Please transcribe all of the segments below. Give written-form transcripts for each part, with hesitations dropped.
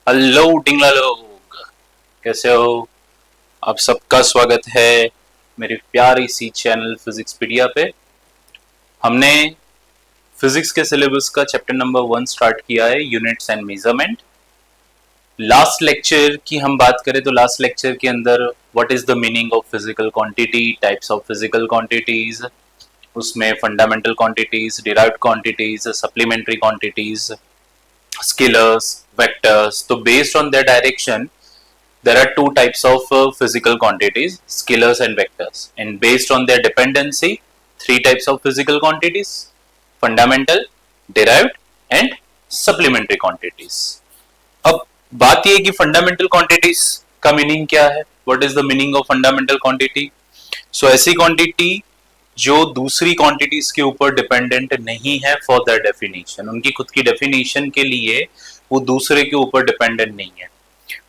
Hello डिंगला लोग, कैसे हो? आप सबका स्वागत है मेरी प्यारी सी चैनल फिजिक्सपीडिया पे। हमने फिजिक्स के सिलेबस का चैप्टर नंबर 1 स्टार्ट किया है, units and measurement. Last lecture की हम बात करें तो लास्ट लेक्चर के अंदर what is the meaning of physical quantity, types of physical quantities, उसमें fundamental quantities, derived quantities, supplementary quantities, scalars, vectors. तो based on that direction there are two types of physical quantities, scalars and vectors, and based on their dependency, three types of physical quantities: fundamental, derived and supplementary quantities. अब बात यह है कि fundamental quantities का meaning क्या है, what is the meaning of fundamental quantity. So ऐसी quantity जो दूसरी क्वांटिटीज के ऊपर डिपेंडेंट नहीं है फॉर द डेफिनेशन, उनकी खुद की डेफिनेशन के लिए वो दूसरे के ऊपर डिपेंडेंट नहीं है,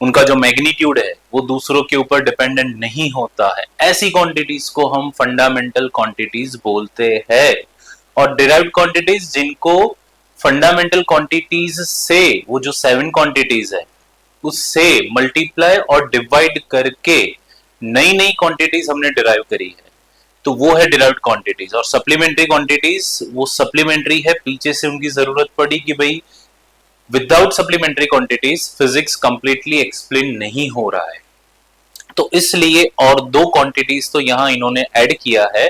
उनका जो मैग्नीट्यूड है वो दूसरों के ऊपर डिपेंडेंट नहीं होता है, ऐसी क्वांटिटीज को हम फंडामेंटल क्वांटिटीज बोलते हैं। और डिराइव्ड क्वांटिटीज जिनको फंडामेंटल क्वांटिटीज से, वो जो 7 क्वांटिटीज है उससे मल्टीप्लाई और डिवाइड करके नई नई क्वांटिटीज हमने डिराइव करी है, तो वो है डिराइव्ड क्वांटिटीज। और सप्लीमेंट्री क्वांटिटीज वो सप्लीमेंट्री है, पीछे से उनकी जरूरत पड़ी कि भाई without supplementary quantities physics completely explain नहीं हो रहा है, तो इसलिए और दो क्वांटिटीज तो यहां इन्होंने ऐड किया है।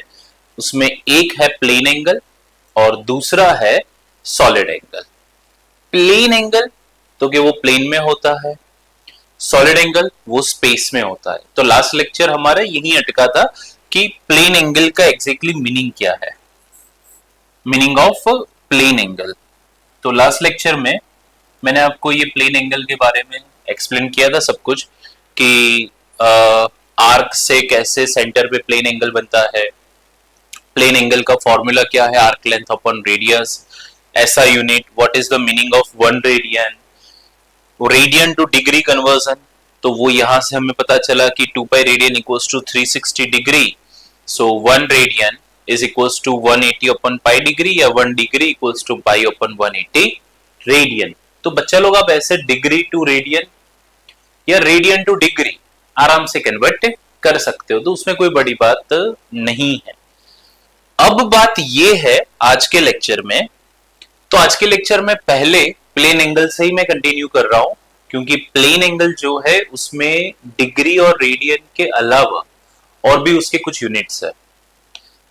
उसमें एक है प्लेन एंगल और दूसरा है सॉलिड एंगल। प्लेन एंगल तो कि वो प्लेन में होता है, सॉलिड एंगल वो स्पेस में होता है। तो लास्ट लेक्चर हमारा यही अटका था कि प्लेन एंगल का एग्जैक्टली मीनिंग क्या है, मीनिंग ऑफ प्लेन एंगल। तो लास्ट लेक्चर में मैंने आपको ये प्लेन एंगल के बारे में एक्सप्लेन किया था सब कुछ, कि आर्क से कैसे सेंटर पे प्लेन एंगल बनता है, प्लेन एंगल का फॉर्मूला क्या है, आर्क लेंथ अपॉन रेडियस, ऐसा unit, what is the meaning of 1 radian, radian to degree conversion. तो वो यहां से हमें पता चला कि 2 pi radian equals to 360 degree, so 1 radian is equals to 180 upon pi degree, या 1 degree equals to pi upon 180 radian. तो बच्चा लोग आप ऐसे डिग्री टू रेडियन या रेडियन टू डिग्री आराम से कन्वर्ट कर सकते हो, तो उसमें कोई बड़ी बात नहीं है। अब बात ये है आज के लेक्चर में, तो आज के लेक्चर में पहले प्लेन एंगल से ही मैं कंटिन्यू कर रहा हूं, क्योंकि प्लेन एंगल जो है उसमें डिग्री और रेडियन के अलावा और भी उसके कुछ यूनिट्स है,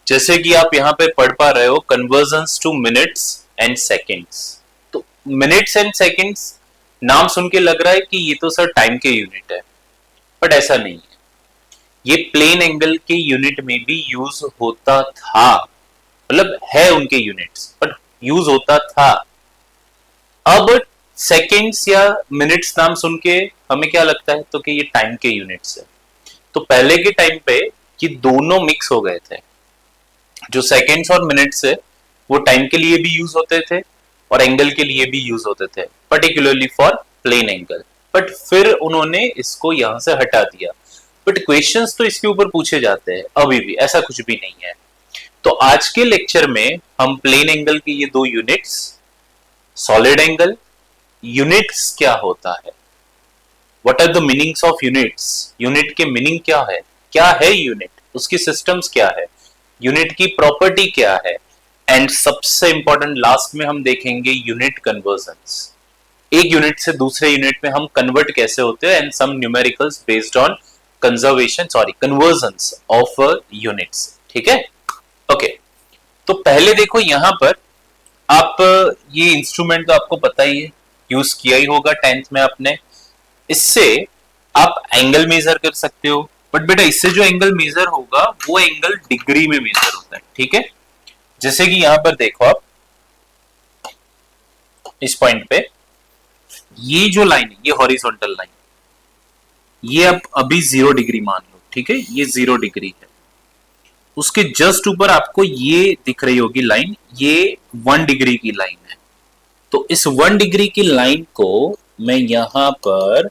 जैसे कि आप यहां पे पढ़ पा रहे हो convergence two minutes and seconds. तो मिनट्स एंड सेकेंड्स नाम सुन के लग रहा है कि ये तो सर टाइम के यूनिट है, बट ऐसा नहीं है। ये प्लेन एंगल के यूनिट में भी यूज होता था, मतलब है उनके यूनिट्स, बट यूज होता था। अब सेकेंड्स या मिनट्स नाम सुन के हमें क्या लगता है, तो कि ये टाइम के यूनिट्स है। तो पहले के टाइम पे ये दोनों मिक्स हो गए थे, जो सेकेंड्स और मिनट्स है वो टाइम के लिए भी यूज होते थे और एंगल के लिए भी यूज होते थे, particularly for plane angle. But फिर उन्होंने इसको यहां से हटा दिया, बट क्वेश्चंस तो इसके ऊपर पूछे जाते हैं अभी भी, ऐसा कुछ भी नहीं है। तो आज के लेक्चर में हम प्लेन एंगल की ये दो यूनिट्स, सॉलिड एंगल, यूनिट्स क्या होता है, what are the meanings of units, unit के मीनिंग क्या है यूनिट, उसकी सिस्टम्स क्या है, यूनिट की प्रॉपर्टी क्या है, एंड सबसे इंपॉर्टेंट लास्ट में हम देखेंगे यूनिट कन्वर्जन्स, एक यूनिट से दूसरे यूनिट में हम कन्वर्ट कैसे होते हैं, and some numericals based on conversions of units. ठीक है, ओके। तो पहले देखो यहां पर आप ये इंस्ट्रूमेंट तो आपको पता ही है, यूज किया ही होगा 10th में आपने। इससे आप एंगल मेजर कर सकते हो, बट बेटा इससे जो एंगल मेजर होगा वो एंगल डिग्री में मेजर होता है। ठीक है, जैसे कि यहां पर देखो आप इस पॉइंट पे, ये जो लाइन है ये हॉरिजॉन्टल लाइन, ये आप अभी 0 डिग्री मान लो। ठीक है, ये 0 डिग्री है, उसके जस्ट ऊपर आपको ये दिख रही होगी लाइन, ये 1 डिग्री की लाइन है। तो इस 1 डिग्री की लाइन को मैं यहां पर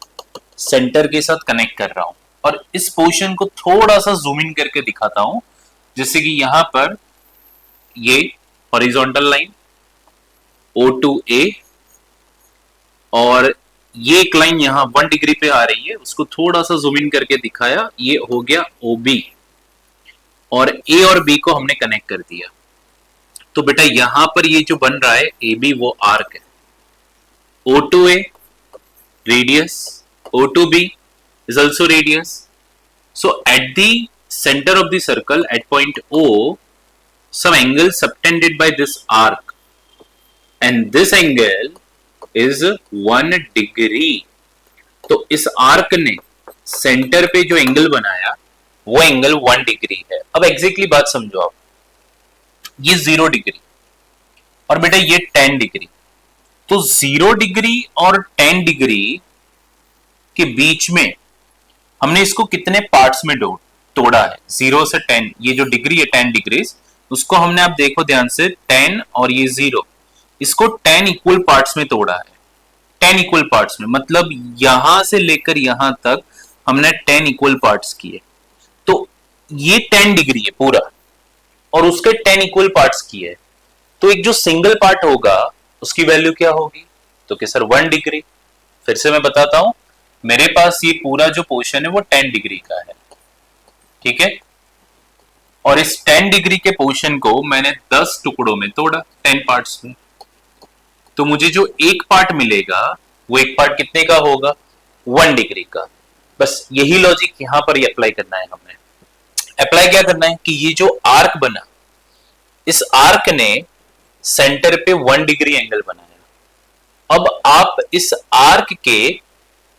सेंटर के साथ कनेक्ट कर रहा हूं, और इस पोर्शन को थोड़ा सा जूम इन करके दिखाता हूं। जैसे कि यहां पर ये horizontal line O to A, और ये एक लाइन यहां 1 डिग्री पे आ रही है, उसको थोड़ा सा जूम इन करके दिखाया, ये हो गया OB और A और B को हमने कनेक्ट कर दिया। तो बेटा यहां पर ये जो बन रहा है AB वो आर्क है। O2A radius, O2B is also radius. So at the center of the circle at point O, some angle subtended by this arc, and this angle is 1 degree. तो इस आर्क ने सेंटर पे जो angle बनाया वो angle 1 degree है। अब exactly बात समझो आप, ये 0 डिग्री और बेटा ये 10 डिग्री, तो 0 डिग्री और 10 डिग्री के बीच में हमने इसको कितने पार्ट्स में तोड़ा है? 0 से 10, ये जो डिग्री है 10 डिग्री, उसको हमने, आप देखो ध्यान से, 10 और ये 0, इसको 10 इक्वल पार्ट्स में तोड़ा है। 10 इक्वल पार्ट्स में मतलब यहां से लेकर यहां तक हमने 10 इक्वल पार्ट्स किए। तो ये 10 डिग्री है पूरा और उसके 10 इक्वल पार्ट्स किए, तो एक जो सिंगल पार्ट होगा उसकी वैल्यू क्या होगी? तो कि सर 1 डिग्री। फिर से मैं बताता हूं, मेरे पास ये पूरा जो पोर्शन है वो 10 डिग्री का है, ठीक है, और इस 10 डिग्री के पोर्शन को मैंने 10 टुकड़ों में तोड़ा, 10 पार्ट्स में। तो मुझे जो एक पार्ट मिलेगा वो एक पार्ट कितने का होगा? 1 डिग्री का। बस यही लॉजिक यहां पर ही अप्लाई करना है हमने। अप्लाई क्या करना है कि ये जो आर्क बना, इस आर्क ने सेंटर पे 1 डिग्री एंगल बनाया। अब आप इस आर्क के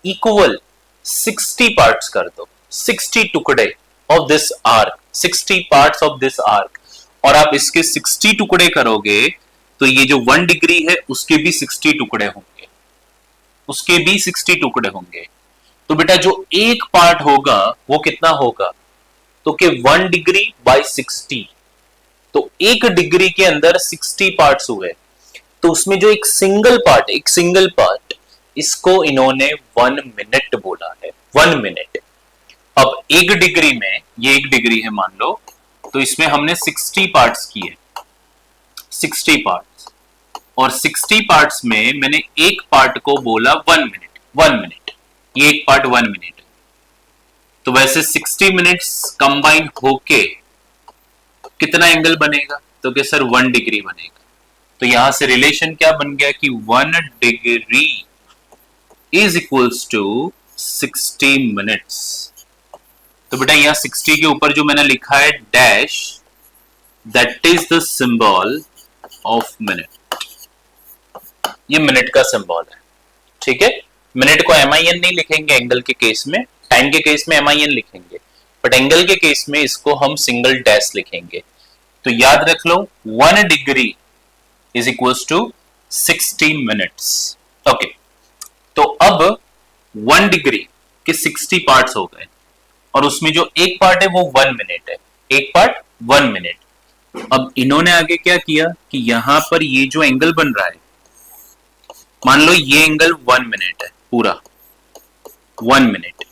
इक्वल 60 पार्ट्स कर दो, 60 टुकड़े of this arc, 60 parts of this arc, और आप इसके 60 टुकड़े करोगे तो ये जो 1 डिग्री है उसके भी 60 टुकड़े होंगे, उसके भी 60 टुकड़े होंगे। तो बेटा जो एक पार्ट होगा वो कितना होगा? तो कि 1 डिग्री बाय 60, तो 1 डिग्री के अंदर 60 पार्ट्स हुए, तो उसमें जो एक सिंगल पार्ट, इसको इन्होंने 1 मिनट बोला है, 1 मिनट। अब 1 डिग्री में, ये 1 डिग्री है मान लो, तो इसमें हमने 60 पार्ट्स किए, 60 पार्ट्स, और 60 पार्ट्स में मैंने एक पार्ट को बोला 1 मिनट, 1 मिनट, ये एक पार्ट 1 मिनट। तो वैसे 60 मिनट्स कंबाइन होके कितना एंगल बनेगा? तो कि सर 1 डिग्री बनेगा। तो यहां से रिलेशन क्या बन गया कि 1 degree is equals to 60 minutes. तो बेटा यहां 60 के ऊपर जो मैंने लिखा है dash, that is the symbol of minute, ये मिनट का सिंबल है, ठीक है। मिनट को MIN नहीं लिखेंगे एंगल के केस में, टाइम के केस में MIN लिखेंगे, बट एंगल के केस में इसको हम सिंगल डैश लिखेंगे। तो याद रख लो 1 degree is equals to 60 minutes. Okay, तो अब 1 डिग्री के 60 पार्ट्स हो गए और उसमें जो एक पार्ट है वो 1 मिनट है, एक पार्ट 1 मिनट। अब इन्होंने आगे क्या किया कि यहां पर ये जो एंगल बन रहा है, मान लो ये एंगल 1 मिनट है पूरा, 1 मिनट,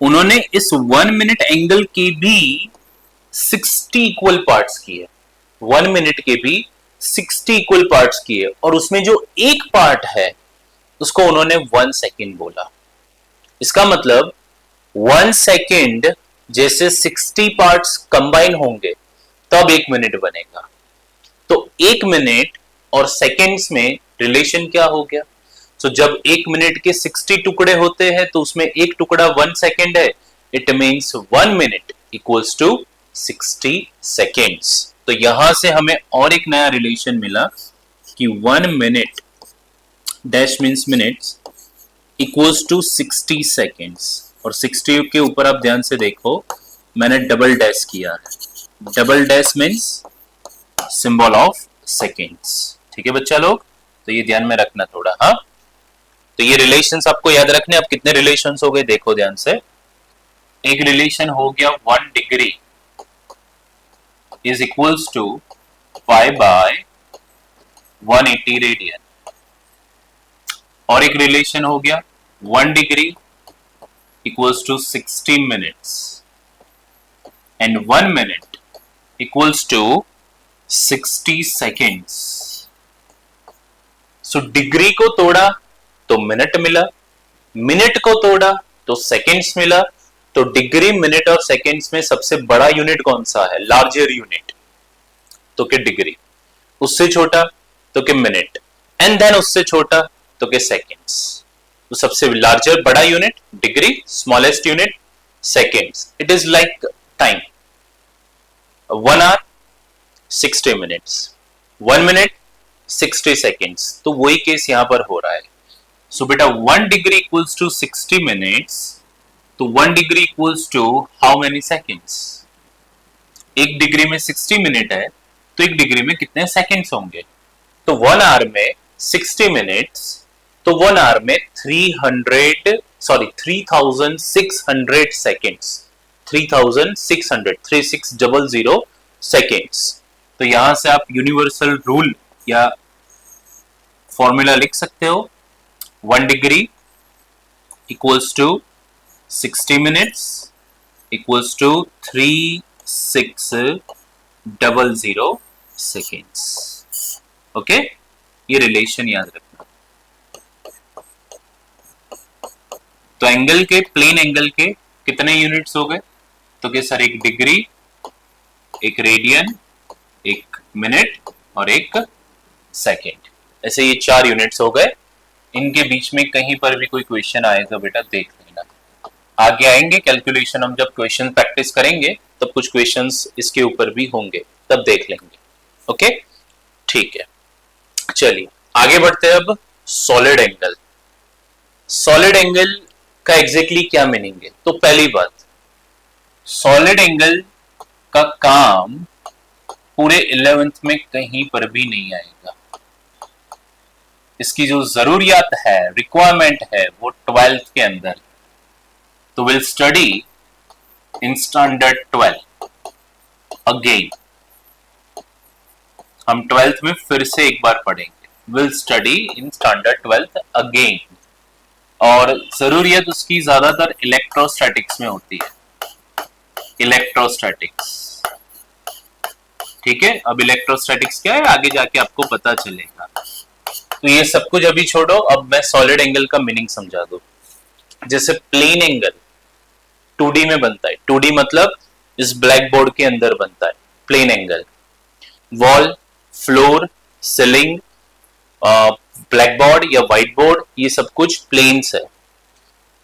उन्होंने इस 1 मिनट एंगल के भी 60 इक्वल पार्ट्स किए, 1 मिनट के भी 60 इक्वल पार्ट्स किए, और उसमें जो एक पार्ट है उसको उन्होंने 1 सेकेंड बोला। इसका मतलब 1 सेकेंड जैसे 60 पार्ट्स कंबाइन होंगे तब 1 मिनट बनेगा। तो 1 मिनट और सेकेंड्स में रिलेशन क्या हो गया? तो जब 1 मिनट के 60 टुकड़े होते हैं तो उसमें एक टुकड़ा 1 सेकेंड है, it means 1 minute equals to 60 seconds. तो यहां से हमें और एक नया रिलेशन मिला कि 1 minute dash means minutes equals to 60 seconds, और 60 के ऊपर आप ध्यान से देखो मैंने डबल डैश किया है, double dash means symbol of seconds, ठीक है बच्चा लोग, तो ये ध्यान में रखना थोड़ा। हाँ, तो ये रिलेशंस आपको याद रखने। अब कितने रिलेशंस हो गए देखो ध्यान से। एक रिलेशन हो गया 1 degree is equals to pi by 180 radian, और एक रिलेशन हो गया 1 degree equals to 60 minutes, and 1 minute equals to 60 seconds. So degree को तोड़ा तो मिनट मिला, मिनट को तोड़ा तो सेकंड्स मिला। तो डिग्री, मिनट और सेकंड्स में सबसे बड़ा यूनिट कौन सा है, लार्जर यूनिट, तो कि डिग्री। उससे छोटा तो कि मिनट, एंड देन उससे छोटा तो कि सेकंड्स। तो सबसे लार्जर बड़ा unit degree, smallest unit seconds. It is like time, 1 hour 60 minutes, 1 minute 60 seconds. तो वही केस यहां पर हो रहा है। सो बेटा 1 डिग्री इक्वल्स टू 60 मिनट्स, तो 1 degree equals to how many seconds. 1 degree में 60 मिनट है, तो 1 डिग्री में कितने सेकंड्स होंगे। तो 1 आवर में 60 मिनट्स, तो 1 आवर में 3600 सेकंड्स, 3600 सेकंड्स। तो यहां से आप यूनिवर्सल रूल या फॉर्मूला लिख सकते हो, 1 degree equals to 60 minutes equals to 3600 seconds. Okay, ये रिलेशन याद रखना। तो एंगल के, प्लेन एंगल के कितने यूनिट्स हो गए, तो कि सर 1 डिग्री, 1 रेडियन, 1 मिनट और 1 सेकेंड। ऐसे ये 4 यूनिट्स हो गए। इनके बीच में कहीं पर भी कोई क्वेश्चन आएगा बेटा देख लेना। आगे आएंगे कैलकुलेशन, हम जब क्वेश्चन प्रैक्टिस करेंगे तब कुछ क्वेश्चंस इसके ऊपर भी होंगे, तब देख लेंगे। ओके, ठीक है, चलिए आगे बढ़ते हैं। अब सॉलिड एंगल, सॉलिड एंगल का एग्जैक्टली क्या मीनिंग है। तो पहली बात, सॉलिड एंगल का काम पूरे 11th में कहीं पर भी नहीं आएगा। इसकी जो जरूरियात है, रिक्वायरमेंट है, वो 12th के अंदर। तो will study in standard 12 again. हम 12th में फिर से एक बार पढ़ेंगे, will study in standard 12th again. और जरूरियत उसकी ज्यादातर इलेक्ट्रोस्टैटिक्स में होती है, इलेक्ट्रोस्टैटिक्स। ठीक है, अब इलेक्ट्रोस्टैटिक्स क्या है आगे जाके आपको पता चलेगा। तो ये सब कुछ अभी छोड़ो, अब मैं सॉलिड एंगल का मीनिंग समझा दूं। जैसे प्लेन एंगल 2D में बनता है, 2D मतलब इस ब्लैक बोर्ड के अंदर बनता है plane angle. Wall, floor, ceiling, black board या व्हाइट बोर्ड, ये सब कुछ प्लेन्स है।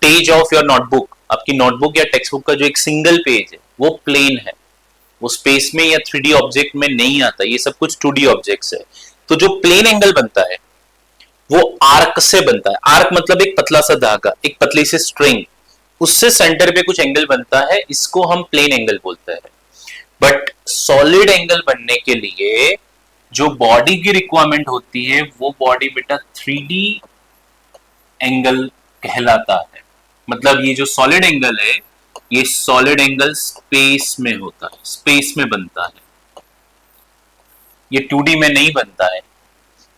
पेज ऑफ योर नोटबुक, आपकी नोटबुक या टेक्स्ट बुक का जो एक सिंगल पेज है वो प्लेन है, वो स्पेस में या 3D ऑब्जेक्ट में नहीं आता। ये सब कुछ 2D ऑब्जेक्ट्स है। तो जो प्लेन एंगल बनता है वो आर्क से बनता है। आर्क मतलब एक पतला सा धागा, एक पतली सी स्ट्रिंग, उससे सेंटर पे कुछ एंगल बनता है, इसको हम प्लेन एंगल बोलते हैं। बट सॉलिड एंगल बनने के लिए जो बॉडी की रिक्वायरमेंट होती है वो बॉडी बेटा 3D एंगल कहलाता है। मतलब ये जो सॉलिड एंगल है, ये सॉलिड एंगल स्पेस में होता है, स्पेस में बनता है, ये 2D में नहीं बनता है।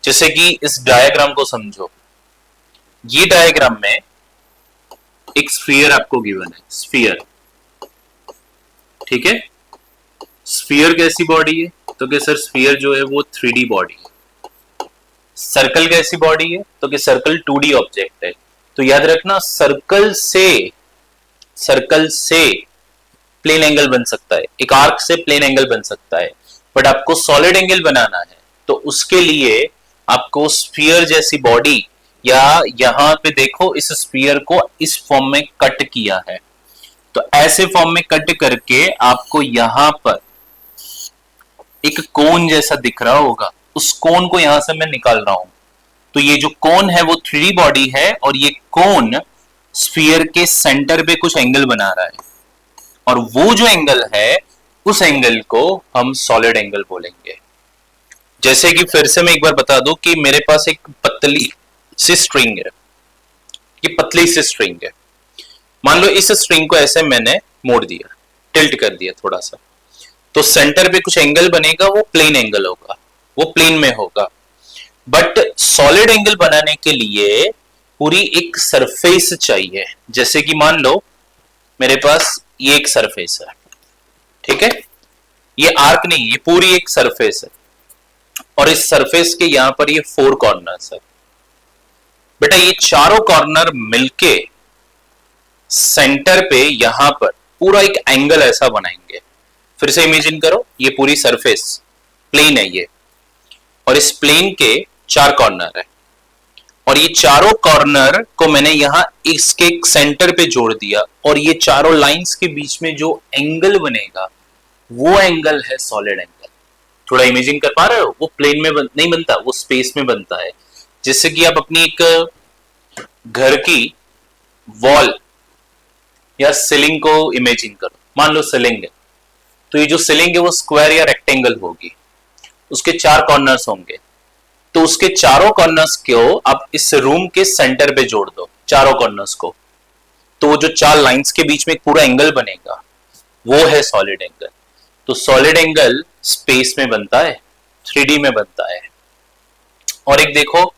जैसे कि इस डायग्राम को समझो, ये डायग्राम में एक स्फीयर आपको गिवन है, स्फीयर। ठीक है, स्फीयर कैसी बॉडी है, तो कि सर स्फीयर जो है वो 3D बॉडी है। सर्कल कैसी बॉडी है, तो कि सर्कल 2D ऑब्जेक्ट है। तो याद रखना, सर्कल से प्लेन एंगल बन सकता है, एक आर्क से प्लेन एंगल बन सकता है। बट आपको सॉलिड एंगल बनाना है तो उसके लिए आपको स्फीयर जैसी बॉडी, या यहां पे देखो इस स्फीयर को इस फॉर्म में कट किया है, तो ऐसे फॉर्म में कट करके आपको यहां पर एक कोन जैसा दिख रहा होगा, उस कोन को यहां से मैं निकाल रहा हूं। तो ये जो कोन है वो 3D बॉडी है, और ये कोन स्फीयर के सेंटर पे कुछ एंगल बना रहा है, और वो जो एंगल है उस एंगल को हम सॉलिड एंगल बोलेंगे। जैसे कि फिर से मैं एक बार बता दूं कि मेरे पास एक पतली सी स्ट्रिंग है, ये पतली सी स्ट्रिंग है। मान लो इस स्ट्रिंग को ऐसे मैंने मोड़ दिया, टिल्ट कर दिया थोड़ा सा, तो सेंटर पे कुछ एंगल बनेगा, वो प्लेन एंगल होगा, वो प्लेन में होगा। बट सॉलिड एंगल बनाने के लिए पूरी एक सरफेस चाहिए। जैसे कि मान लो मेरे पास ये एक सरफेस है, ठीक है, ये आर्क नहीं, ये पूरी एक सरफेस है, और इस सरफेस के यहां पर ये 4 कॉर्नर्स है। बेटा ये चारों कॉर्नर मिलके सेंटर पे यहां पर पूरा एक एंगल ऐसा बनाएंगे। फिर से इमेजिन करो, ये पूरी सरफेस प्लेन है ये, और इस प्लेन के चार कॉर्नर है, और ये चारों कॉर्नर को मैंने यहां इसके सेंटर पे जोड़ दिया, और ये चारों लाइंस के बीच में जो एंगल बनेगा वो एंगल है सॉलिड एंगल। थोड़ा इमेजिन कर पा रहे हो? वो प्लेन में नहीं बनता, वो स्पेस में बनता है। जिससे कि आप अपनी एक घर की वॉल या सीलिंग को इमेजिन करो। मान लो सीलिंग है, तो ये जो सीलिंग है वो स्क्वायर या रेक्टेंगल होगी, उसके चार कॉर्नर्स होंगे, तो उसके चारों कॉर्नर्स को आप इस रूम के सेंटर पे जोड़ दो, चारों कॉर्नर्स को, तो जो चार लाइंस के बीच में एक पूरा एंगल बनेगा वो है सॉलिड एंगल। तो सॉलिड एंगल स्पेस में बनता है, 3D में बनता है। और एक देखो,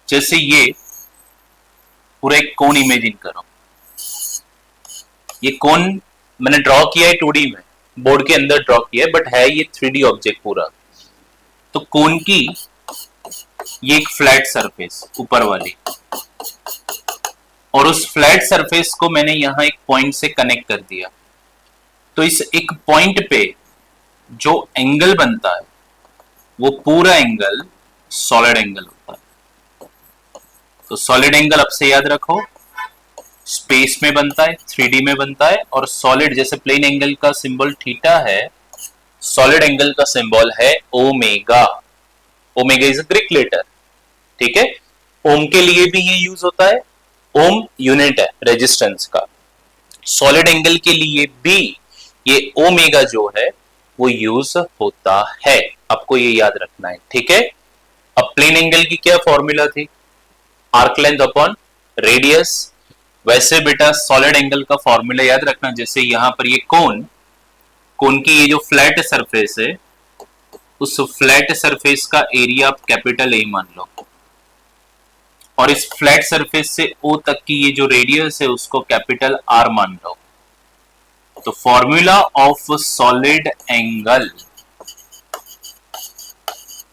जैसे ये पूरा एक कोन इमेजिन करो, ये कोन मैंने ड्रॉ किया है 2D में, बोर्ड के अंदर ड्रॉ किया है, बट है ये 3D ऑब्जेक्ट पूरा। तो कोन की ये एक फ्लैट सरफेस ऊपर वाली, और उस फ्लैट सरफेस को मैंने यहां एक पॉइंट से कनेक्ट कर दिया, तो इस एक पॉइंट पे जो एंगल बनता है वो पूरा एंगल सॉलिड एंगल होता है। तो सॉलिड एंगल अब से याद रखो, स्पेस में बनता है, 3D में बनता है, और सॉलिड जैसे प्लेन एंगल का सिंबल थीटा है, सॉलिड एंगल का सिंबल है omega. Omega is a Greek letter, ठीक है। ओम के लिए भी ये यूज होता है, ओम यूनिट है रेजिस्टेंस का। सॉलिड एंगल के लिए भी ये ओमेगा जो है वो यूज होता है, आपको ये याद रखना है, ठीक है। अब प्लेन एंगल की क्या फॉर्मूला थी? Arc length upon radius. वैसे बेटा सॉलिड एंगल का फॉर्मूला याद रखना, जैसे यहां पर ये कोन की ये जो फ्लैट सरफेस है, उस फ्लैट सरफेस का एरिया आप कैपिटल ए मान लो, और इस फ्लैट सरफेस से ओ तक की ये जो रेडियस है उसको कैपिटल आर मान लो। तो formula of solid angle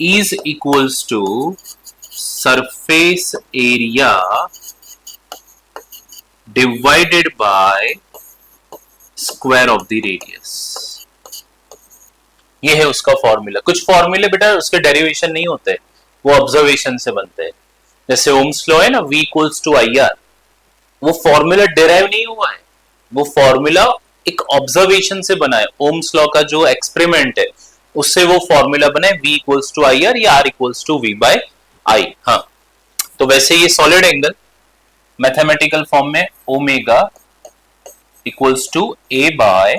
is equals to surface area divided by square of the radius. ये है उसका फॉर्मूला। कुछ फॉर्मूले बेटा उसके डेरिवेशन नहीं होते, वो ऑब्जर्वेशन से बनते हैं। जैसे ओम्स लॉ है ना, V equals to I R, वो फॉर्मूला डिराइव नहीं हुआ है, वो फॉर्मूला एक ऑब्जर्वेशन से बना है। ओम्स लॉ का जो एक्सपेरिमेंट है उससे वो फॉर्मूला बना है, V equals to I R या R equals to V by I। हाँ, तो वैसे ये सॉलिड एंगल मैथमेटिकल फॉर्म में omega equals to A by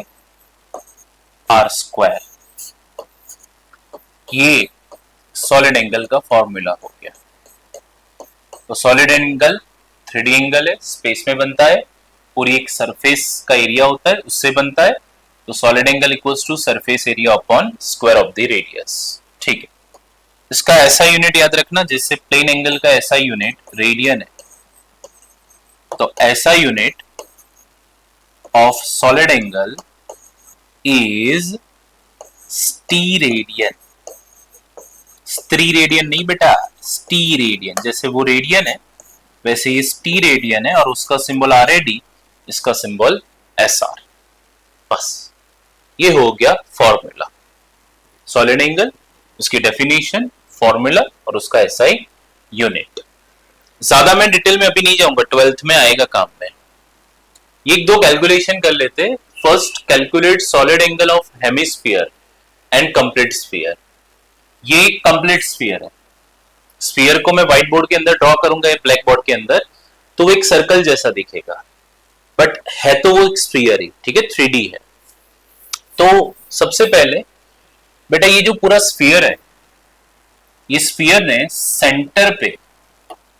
R square, ये सॉलिड एंगल का फॉर्मूला हो गया। तो सॉलिड एंगल 3D एंगल है, स्पेस में बनता है, पूरी एक सरफेस का एरिया होता है उससे बनता है। तो solid angle equals to surface area upon square of the radius, ठीक है। इसका ऐसा यूनिट याद रखना, जैसे प्लेन एंगल का ऐसा यूनिट रेडियन है, तो ऐसा unit of solid angle is steradian. Steradian नहीं बेटा, स्टीरेडियन। जैसे वो रेडियन है वैसे ये स्टीरेडियन है, और उसका सिंबल आर ए डी, इसका सिंबल एस आर। बस ये हो गया फॉर्मूला। सॉलिड एंगल, उसकी डेफिनेशन, फॉर्मूला और उसका एसआई यूनिट। ज्यादा मैं डिटेल में अभी नहीं जाऊंगा, 12th में आएगा काम में। ये एक दो कैलकुलेशन कर लेते। First, calculate solid angle of hemisphere and complete sphere. ये कंप्लीट स्फीयर है। स्फीयर को मैं व्हाइट बोर्ड के अंदर ड्रॉ करूंगा या ब्लैक बोर्ड के अंदर, तो वो एक सर्कल जैसा दिखेगा, बट है तो वो एक स्फीयर ही, ठीक है, 3D है। तो सबसे पहले बेटा ये जो पूरा स्फीयर है, ये स्फीयर ने सेंटर पे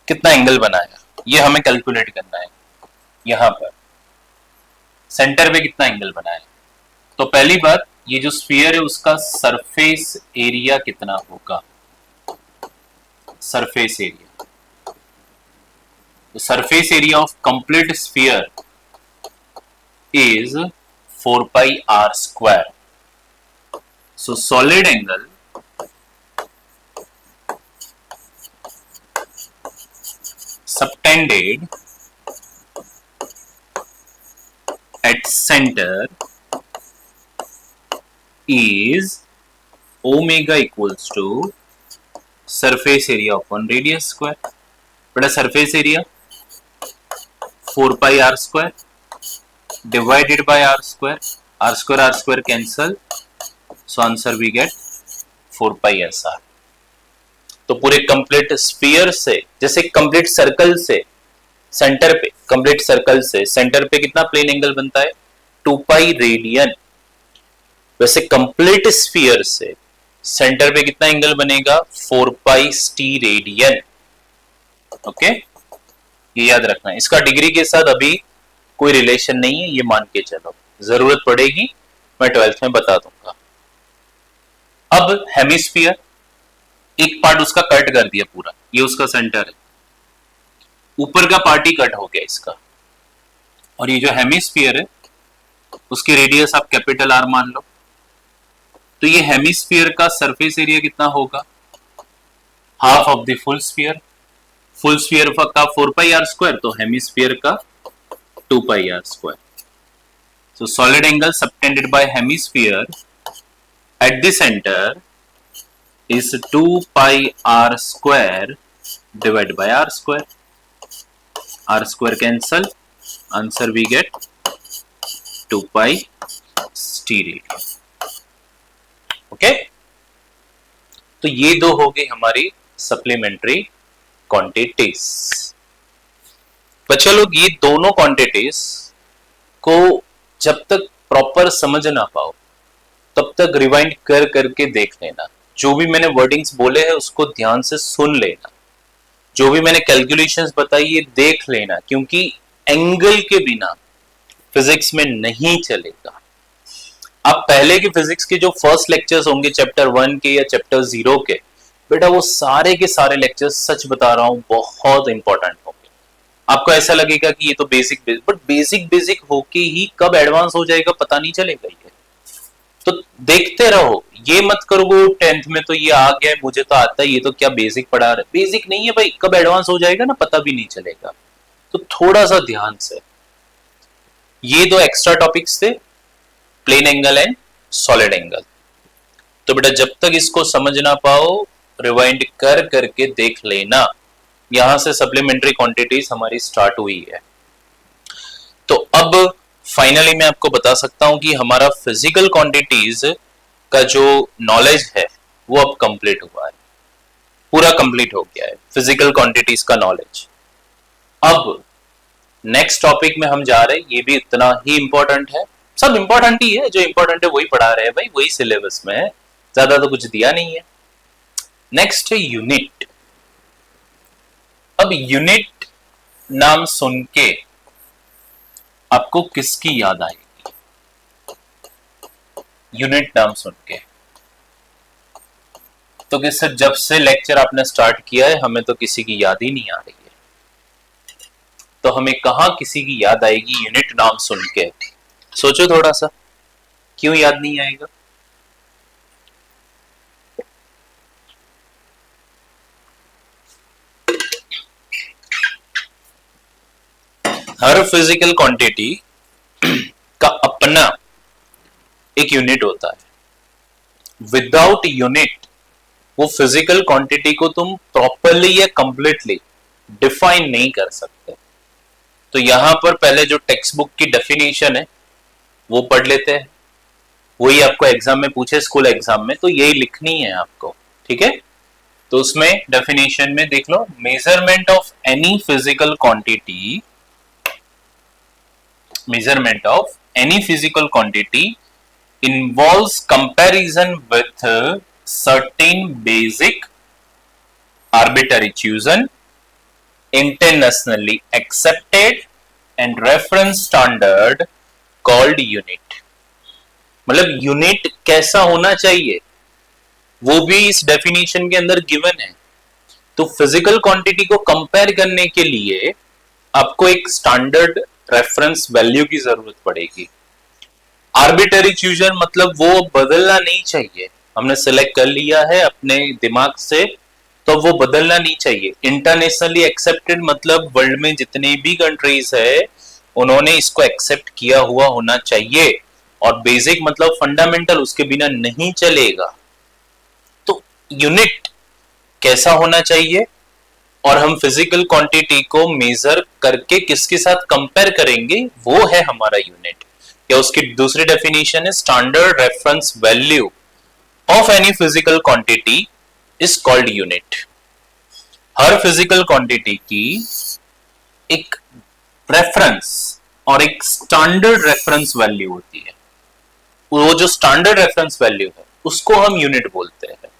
कितना एंगल बनाया ये हमें कैलकुलेट करना है। यहां पर सेंटर पे कितना एंगल बनाया, तो पहली बात ये जो स्फीयर है उसका सरफेस एरिया कितना होगा। सरफेस एरिया, तो surface area of complete sphere is 4 pi r square. So solid angle subtended at center is omega equals to surface area upon radius square. बेटा surface area 4 pi r square divided by r square cancel, so answer we get 4 pi s r. तो पूरे complete sphere से, जैसे complete circle से centre पे, complete circle से centre पे कितना प्लेन एंगल बनता है 2 पाई रेडियन, वैसे कंप्लीट स्फीयर से सेंटर पे कितना एंगल बनेगा 4 पाई टी रेडियन. ओके, ये याद रखना है. इसका डिग्री के साथ अभी कोई रिलेशन नहीं है, ये मान के चलो, जरूरत पड़ेगी मैं 12th में बता दूंगा. अब हेमिस्फीयर, एक पार्ट उसका कट कर दिया पूरा, ये उसका सेंटर है, ऊपर का पार्ट ही कट हो गया इसका, और ये जो हेमिस्फीयर है उसकी रेडियस आप कैपिटल आर मान लो. तो ये हेमिस्फीयर का सरफेस एरिया कितना होगा, half of the full sphere. Full sphere का 4 पाई आर स्क्वायर, तो हेमिस्फीयर का 2 pi r square. So solid angle subtended by hemisphere at the centre is 2 pi r square divided by r square cancel, answer we get 2 pi t radian. Okay, तो ये दो हो गई हमारी supplementary quantities. बच्चे लोग ये दोनों क्वांटिटीज को जब तक प्रॉपर समझ ना पाओ तब तक रिवाइंड कर करके देख लेना. जो भी मैंने वर्डिंग्स बोले हैं उसको ध्यान से सुन लेना, जो भी मैंने कैलकुलेशंस बताई ये देख लेना, क्योंकि एंगल के बिना फिजिक्स में नहीं चलेगा. आप पहले के फिजिक्स के जो फर्स्ट लेक्चर्स होंगे चैप्टर 1 के या चैप्टर 0 के, बेटा वो सारे के सारे लेक्चर्स सच बता रहा हूं बहुत इंपॉर्टेंट होंगे. आपको ऐसा लगेगा कि ये तो बेसिक बट बेसिक होके ही कब एडवांस हो जाएगा पता नहीं चलेगा. ये तो देखते रहो, ये मत करो 10th में तो ये आ गया है मुझे तो आता है, ये तो क्या बेसिक पढ़ा रहे. बेसिक नहीं है भाई, कब एडवांस हो जाएगा ना पता भी नहीं चलेगा. तो थोड़ा सा ध्यान से. ये दो एक्स्ट्रा टॉपिक्स थे, plane angle and solid angle. तो बेटा जब तक इसको समझ ना पाओ रिवाइंड कर करके देख लेना. यहां से सप्लीमेंट्री क्वांटिटीज हमारी स्टार्ट हुई है. तो अब फाइनली मैं आपको बता सकता हूं कि हमारा फिजिकल क्वांटिटीज का जो नॉलेज है वो अब कंप्लीट हुआ है, पूरा कंप्लीट हो गया है फिजिकल क्वांटिटीज का नॉलेज. अब नेक्स्ट टॉपिक में हम जा रहे हैं, ये भी इतना ही इंपॉर्टेंट है, सब इंपॉर्टेंट ही है, जो इंपॉर्टेंट है वही पढ़ा रहे हैं भाई, वही सिलेबस में है, ज्यादा तो कुछ दिया नहीं है. नेक्स्ट है यूनिट. अब यूनिट नाम सुन के आपको किसकी याद आएगी? यूनिट नाम सुन के तो कि सर जब से लेक्चर आपने स्टार्ट किया है हमें तो किसी की याद ही नहीं आ रही है. तो हमें कहां किसी की याद आएगी यूनिट नाम सुन के? सोचो थोड़ा सा, क्यों याद नहीं आएगा? हर फिजिकल क्वांटिटी का अपना एक यूनिट होता है. विदाउट यूनिट वो फिजिकल क्वांटिटी को तुम प्रॉपरली या कंप्लीटली डिफाइन नहीं कर सकते. तो यहां पर पहले जो टेक्स्ट बुक की डेफिनेशन है वो पढ़ लेते हैं, वही आपको एग्जाम में पूछे, स्कूल एग्जाम में, तो यही लिखनी है आपको. ठीक है, तो उसमें डेफिनेशन में देख लो, measurement of any physical quantity, measurement of any physical quantity involves comparison with certain basic arbitrary chosen internationally accepted and reference standard called unit. मतलब यूनिट कैसा होना चाहिए वो भी इस डेफिनेशन के अंदर गिवन है. तो फिजिकल क्वांटिटी को कंपेयर करने के लिए आपको एक स्टैंडर्ड रेफरेंस वैल्यू की जरूरत पड़ेगी. आर्बिट्ररी चूजन मतलब वो बदलना नहीं चाहिए, हमने सिलेक्ट कर लिया है अपने दिमाग से तो वो बदलना नहीं चाहिए। इंटरनेशनली एक्सेप्टेड मतलब वर्ल्ड में जितने भी कंट्रीज है उन्होंने इसको एक्सेप्ट किया हुआ होना चाहिए, और बेसिक मतलब फंडामेंटल, उसके बिना नहीं चलेगा। तो यूनिट कैसा होना चाहिए, और हम फिजिकल क्वांटिटी को मेजर करके किसके साथ कंपेयर करेंगे, वो है हमारा यूनिट। या उसकी दूसरी डेफिनेशन है standard reference value of any physical quantity is called unit. Her physical quantity की एक रेफरेंस और एक स्टैंडर्ड रेफरेंस वैल्यू होती है। वो जो स्टैंडर्ड रेफरेंस वैल्यू है उसको हम यूनिट बोलते हैं।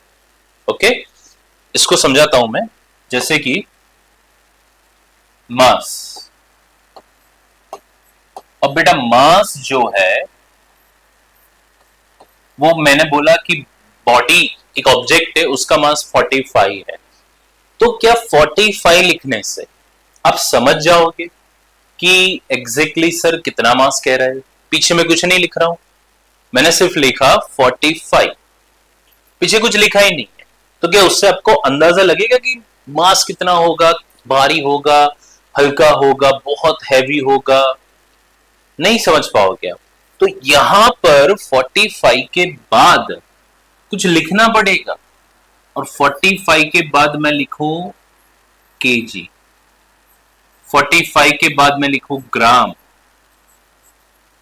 ओके, इसको समझाता हूं मैं। जैसे कि मास, अब बेटा मास जो है वो मैंने बोला कि बॉडी एक ऑब्जेक्ट है, उसका मास 45 है। तो क्या 45 लिखने से आप समझ जाओगे कि एग्जैक्टली सर कितना मास कह रहा है? पीछे में कुछ नहीं लिख रहा हूं, मैंने सिर्फ लिखा 45, पीछे कुछ लिखा ही नहीं है। तो क्या उससे आपको अंदाजा लगेगा कि मास कितना होगा? भारी होगा, हल्का होगा, बहुत हैवी होगा? नहीं समझ पाओगे आप। तो यहां पर 45 के बाद कुछ लिखना पड़ेगा, और 45 के बाद मैं लिखूं केजी, 45 के बाद मैं लिखूं ग्राम,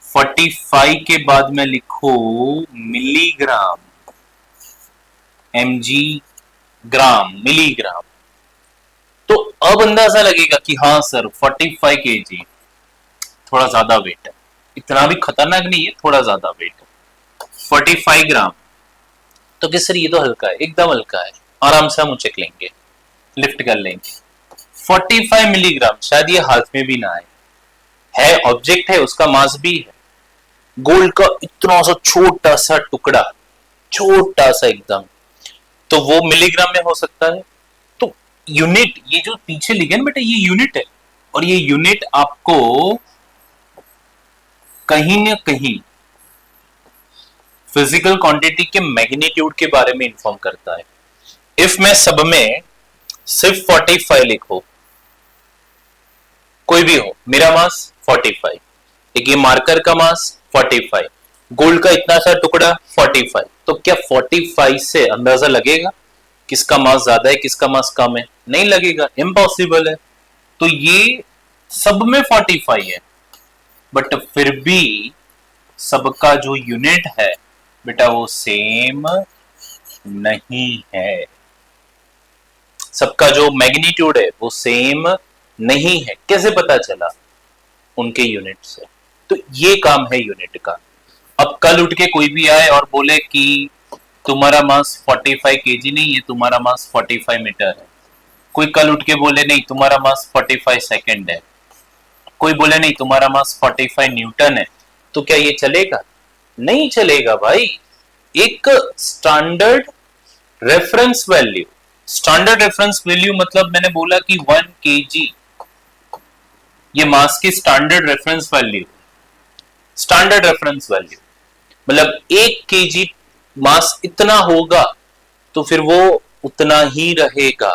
45 के बाद मैं लिखूं मिलीग्राम, mg, ग्राम, मिलीग्राम। तो अब अंदाजा लगेगा कि हाँ सर 45 केजी थोड़ा ज्यादा वेट है, इतना भी खतरनाक नहीं है, थोड़ा ज्यादा वेट है। 45 ग्राम तो कि सर ये तो हल्का है, एकदम हल्का है, आराम से हम उचक लेंगे, लिफ्ट कर लेंगे। 45 मिलीग्राम शायद ये हाथ में भी ना आए, है ऑब्जेक्ट है, उसका मास भी है, गोल्ड का इतना सा छोटा सा टुकड़ा, छोटा सा एकदम, तो वो मिलीग्राम में हो सकता है। तो यूनिट, ये जो पीछे लिखे ना बेटा, ये यूनिट है, और ये यूनिट आपको कहीं ना कहीं फिजिकल क्वांटिटी के मैग्नीट्यूड के बारे में इंफॉर्म करता है। इफ मैं सब में सिर्फ 45 लिखो, कोई भी हो, मेरा मास 45, एक ये मार्कर का मास 45, गोल्ड का इतना सा टुकड़ा 45, तो क्या 45 से अंदाजा लगेगा किसका मास ज्यादा है किसका मास कम है? नहीं लगेगा, इम्पॉसिबल है। तो ये सब में 45 है, बट फिर भी सबका जो यूनिट है बेटा वो सेम नहीं है, सबका जो मैग्नीट्यूड है वो सेम नहीं है। कैसे पता चला? उनके यूनिट से। तो ये काम है यूनिट का। अब कल उठ के कोई भी आए और बोले कि तुम्हारा मास 45 केजी नहीं है, तुम्हारा मास 45 मीटर है, कोई कल उठ के बोले नहीं तुम्हारा मास 45 सेकंड है, कोई बोले नहीं तुम्हारा मास 45 न्यूटन है, तो क्या ये चलेगा? नहीं चलेगा भाई। एक standard reference value, standard reference value मतलब मैंने बोला कि 1 केजी, ये मास की standard reference value, standard reference value मतलब 1 केजी मास इतना होगा तो फिर वो उतना ही रहेगा,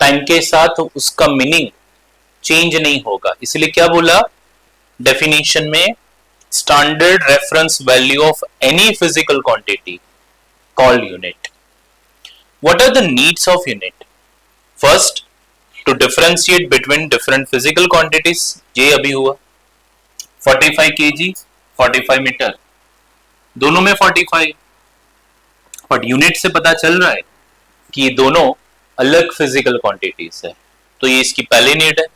टाइम के साथ उसका मीनिंग चेंज नहीं होगा। इसलिए क्या बोला डेफिनेशन में? Standard reference value of any physical quantity called unit. What are the needs of unit? First, to differentiate between different physical quantities, ये अभी हुआ 45 केजी 45 मीटर, दोनों में 45, बट यूनिट से पता चल रहा है कि ये दोनों अलग फिजिकल क्वांटिटीज है, तो ये इसकी पहली नीड है।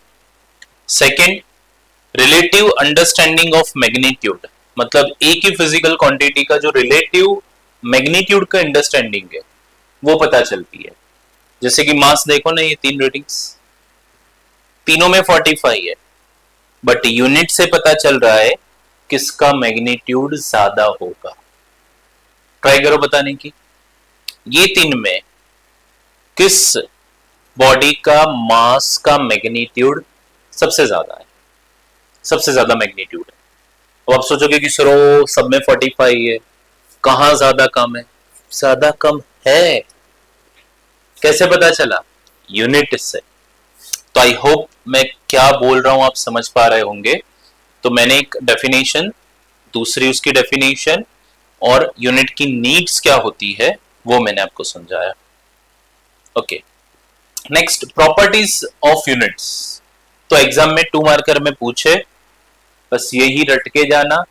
Second, relative understanding of magnitude, मतलब एक ही फिजिकल क्वांटिटी का जो रिलेटिव मैग्नीट्यूड का अंडरस्टैंडिंग है वो पता चलती है। जैसे कि मास देखो ना, ये 3 रीडिंग्स, तीनों में 45 है, बट यूनिट से पता चल रहा है किसका मैग्नीट्यूड ज्यादा होगा। ट्राई करो बताने की, ये 3 में किस बॉडी का मास का मैग्नीट्यूड सबसे ज्यादा है, सबसे ज्यादा मैग्नीट्यूड है। अब आप सोचोगे कि सर सब में 45 है, कहां ज्यादा कम है? ज्यादा कम है, कैसे पता चला? यूनिट से। तो आई होप मैं क्या बोल रहा हूं आप समझ पा रहे होंगे। तो मैंने एक डेफिनेशन, दूसरी उसकी डेफिनेशन और यूनिट की नीड्स क्या होती है वो मैंने आपको समझाया। Okay, next properties of units. तो एग्जाम में 2 मार्कर में पूछे, बस यही रट के जाना,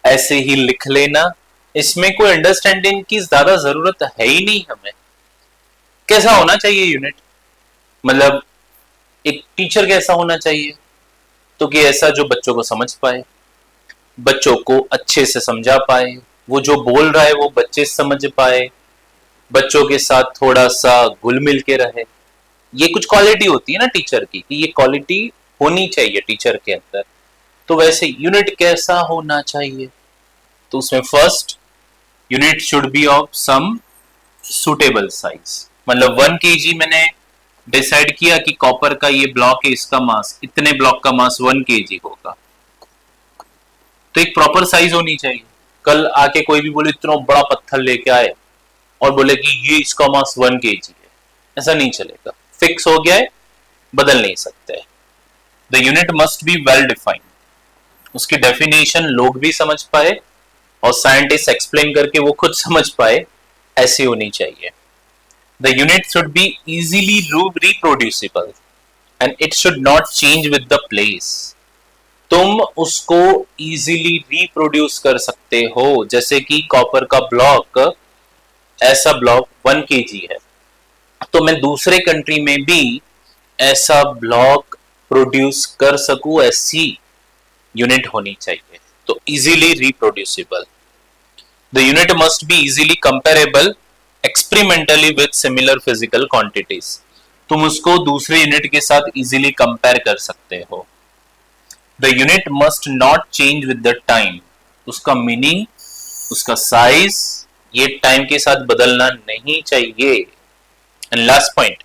ऐसे ही लिख लेना, इसमें कोई अंडरस्टैंडिंग की ज्यादा जरूरत है ही नहीं हमें। कैसा होना चाहिए यूनिट, मतलब एक टीचर कैसा होना चाहिए, तो कि ऐसा जो बच्चों को समझ पाए, बच्चों को अच्छे से समझा पाए, वो जो बोल रहा है वो बच्चे समझ पाए, बच्चों के साथ थोड़ा सा घुल मिल के रहे। ये कुछ क्वालिटी होती है ना टीचर की, कि ये क्वालिटी होनी चाहिए टीचर के अंदर। तो वैसे यूनिट कैसा होना चाहिए, तो उसमें first, unit should be of some suitable size. मतलब 1 kg मैंने डिसाइड किया कि कॉपर का ये ब्लॉक है, इसका मास, इतने ब्लॉक का मास 1 kg होगा, तो एक प्रॉपर साइज होनी चाहिए। कल आके कोई भी बोले इतना बड़ा पत्थर लेके आए और बोले कि ये इसका मास 1 kg है, ऐसा नहीं चलेगा। फिक्स हो गया है, बदल नहीं सकते। The unit must be well defined, उसकी डेफिनेशन लोग भी समझ पाए और साइंटिस्ट एक्सप्लेन करके वो खुद समझ पाए, ऐसी होनी चाहिए। The unit should be easily reproducible and it should not change with the place. तुम उसको इजीली रिप्रोड्यूस कर सकते हो, जैसे कि कॉपर का ब्लॉक, ऐसा ब्लॉक 1 kg है, तो मैं दूसरे कंट्री में भी ऐसा ब्लॉक प्रोड्यूस कर सकूं, ऐसी यूनिट होनी चाहिए। तो easily reproducible. The unit must be easily comparable experimentally with similar physical quantities. तुम उसको दूसरे यूनिट के साथ इजीली कंपेयर कर सकते हो। The unit must not change with the time, उसका मीनिंग, उसका साइज ये टाइम के साथ बदलना नहीं चाहिए। And last point,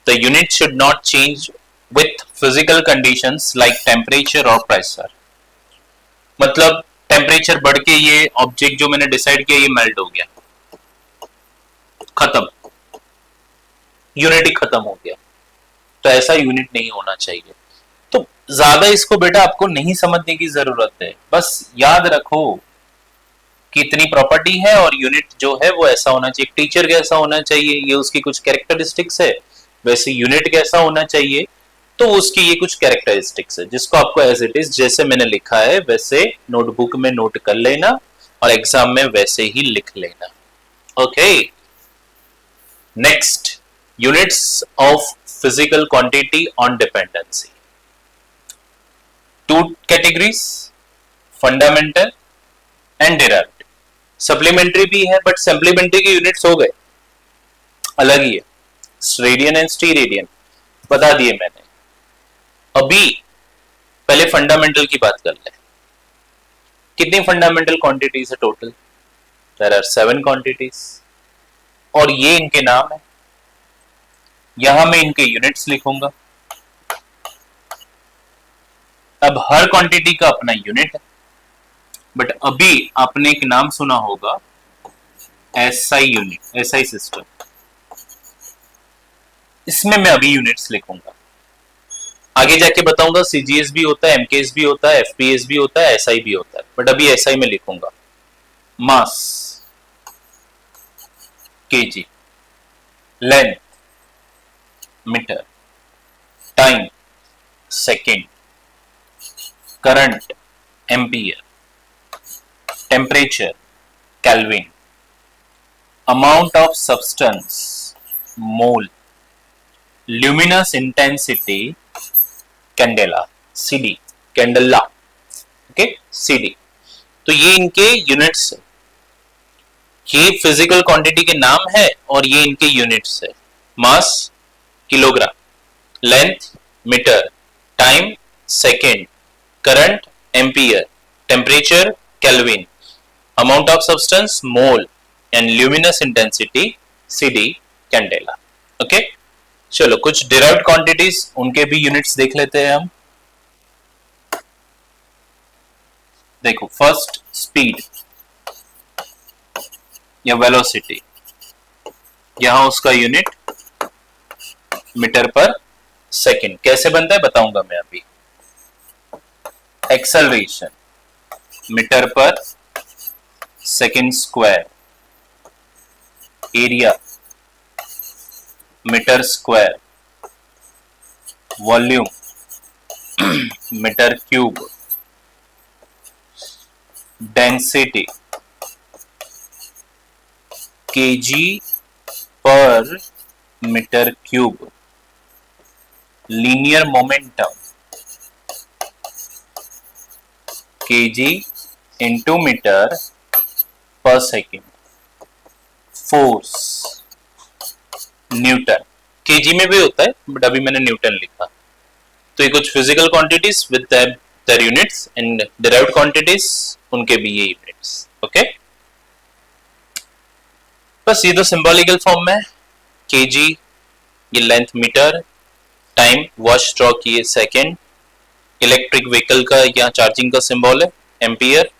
the unit should not change with physical conditions like temperature और प्रेशर। मतलब टेम्परेचर बढ़ के ये ऑब्जेक्ट जो मैंने डिसाइड किया ये मेल्ट हो गया, खत्म, यूनिट ही खत्म हो गया, तो ऐसा यूनिट नहीं होना चाहिए। तो ज्यादा इसको बेटा आपको नहीं समझने की जरूरत है, बस याद रखो कि इतनी प्रॉपर्टी है और यूनिट जो है वो ऐसा होना चाहिए। टीचर कैसा होना चाहिए ये उसकी कुछ कैरेक्टरिस्टिक्स है, वैसे यूनिट कैसा होना चाहिए तो उसकी ये कुछ कैरेक्टरिस्टिक्स है, जिसको आपको एज इट इज जैसे मैंने लिखा है वैसे नोटबुक में नोट कर लेना और एग्जाम में वैसे ही लिख लेना। Okay, next, units of physical quantity on dependency. 2 categories, fundamental and derived. Supplementary भी है, बट सप्लीमेंट्री के यूनिट्स हो गए, अलग ही है, रेडियन एंड स्टीरेडियन बता दिए मैंने। अभी पहले फंडामेंटल की बात कर ले। कितनी फंडामेंटल क्वांटिटीज है टोटल? देयर आर 7 क्वांटिटीज और ये इनके नाम है। यहां मैं इनके यूनिट्स लिखूंगा। अब हर क्वांटिटी का अपना यूनिट है, बट अभी आपने एक नाम सुना होगा एसआई यूनिट, एसआई सिस्टम। इसमें मैं अभी यूनिट्स लिखूंगा, आगे जाके बताऊंगा सीजीएस भी होता है, एमकेएस भी होता है, एफपीएस भी होता है, एसआई भी होता है, बट अभी एसआई में लिखूंगा। Mass KG, length metre, time second, current ampere, temperature kelvin, amount of substance mole, luminous intensity candela, CD, candela, okay, CD. तो ये इनके यूनिट्स है, ये फिजिकल क्वांटिटी के नाम है और ये इनके यूनिट्स है। Mass kilogram, length metre, time second, current ampere, temperature kelvin, amount of substance mole and luminous intensity CD candela. Okay, चलो कुछ डिराइव्ड क्वांटिटीज उनके भी यूनिट्स देख लेते हैं हम। देखो, फर्स्ट स्पीड या वेलोसिटी, यहां उसका यूनिट मीटर पर सेकंड। कैसे बनता है बताऊंगा मैं अभी। Acceleration metre per second square, area metre square, volume metre cube, density KG per metre cube, linear momentum KG into metre per second, force newton. KG में भी होता है बट अभी मैंने न्यूटन लिखा। तो ये कुछ physical quantities with their units and derived quantities, उनके भी ये यूनिट्स। ओके, बस ये तो सिंबॉलिकल फॉर्म में। केजी ये length metre, time watch draw किए सेकेंड, इलेक्ट्रिक व्हीकल का या चार्जिंग का सिंबल है एम्पियर,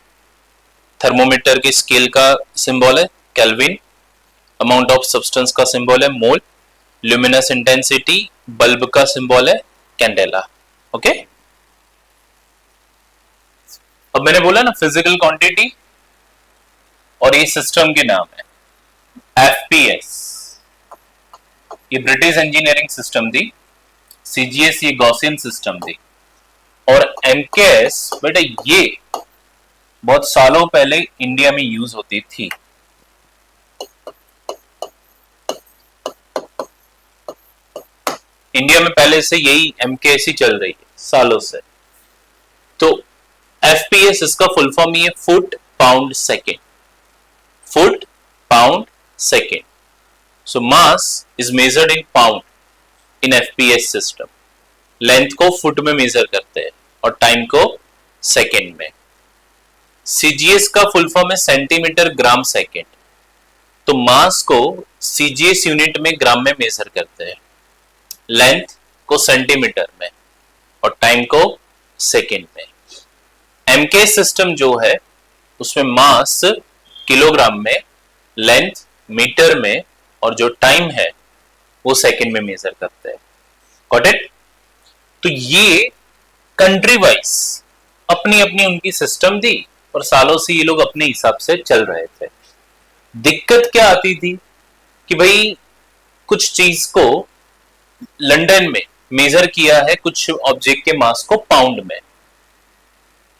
थर्मोमीटर की स्केल का सिंबल है केल्विन, अमाउंट ऑफ सब्सटेंस का सिंबल है मोल, ल्यूमिनस इंटेंसिटी बल्ब का सिंबल है कैंडेला। ओके, अब मैंने बोला ना फिजिकल क्वांटिटी, और ये सिस्टम के नाम है एफपीएस। ये ब्रिटिश इंजीनियरिंग सिस्टम थी, सीजीएस ये गॉसियन सिस्टम थी, और एमकेएस बेटा ये बहुत सालों पहले इंडिया में यूज होती थी। इंडिया में पहले से यही एमकेएस ही चल रही है सालों से। तो एफपीएस इसका फुल फॉर्म ही है foot pound second, foot pound second. So mass is measured in pound in FPS system. Length को फुट में मेजर करते हैं और टाइम को सेकेंड में। सीजीएस का फुल फॉर्म है सेंटीमीटर ग्राम सेकेंड। तो मास को सीजीएस यूनिट में ग्राम में मेजर करते हैं, लेंथ को सेंटीमीटर में और टाइम को सेकेंड में। एमके सिस्टम जो है उसमें मास किलोग्राम में, लेंथ मीटर में, और जो टाइम है वो सेकेंड में मेजर करते हैं। Got it? तो ये कंट्री वाइज अपनी अपनी उनकी सिस्टम थी और सालों से ये लोग अपने हिसाब से चल रहे थे। दिक्कत क्या आती थी कि भाई कुछ चीज को लंदन में मेजर किया है, कुछ ऑब्जेक्ट के मास को पाउंड में,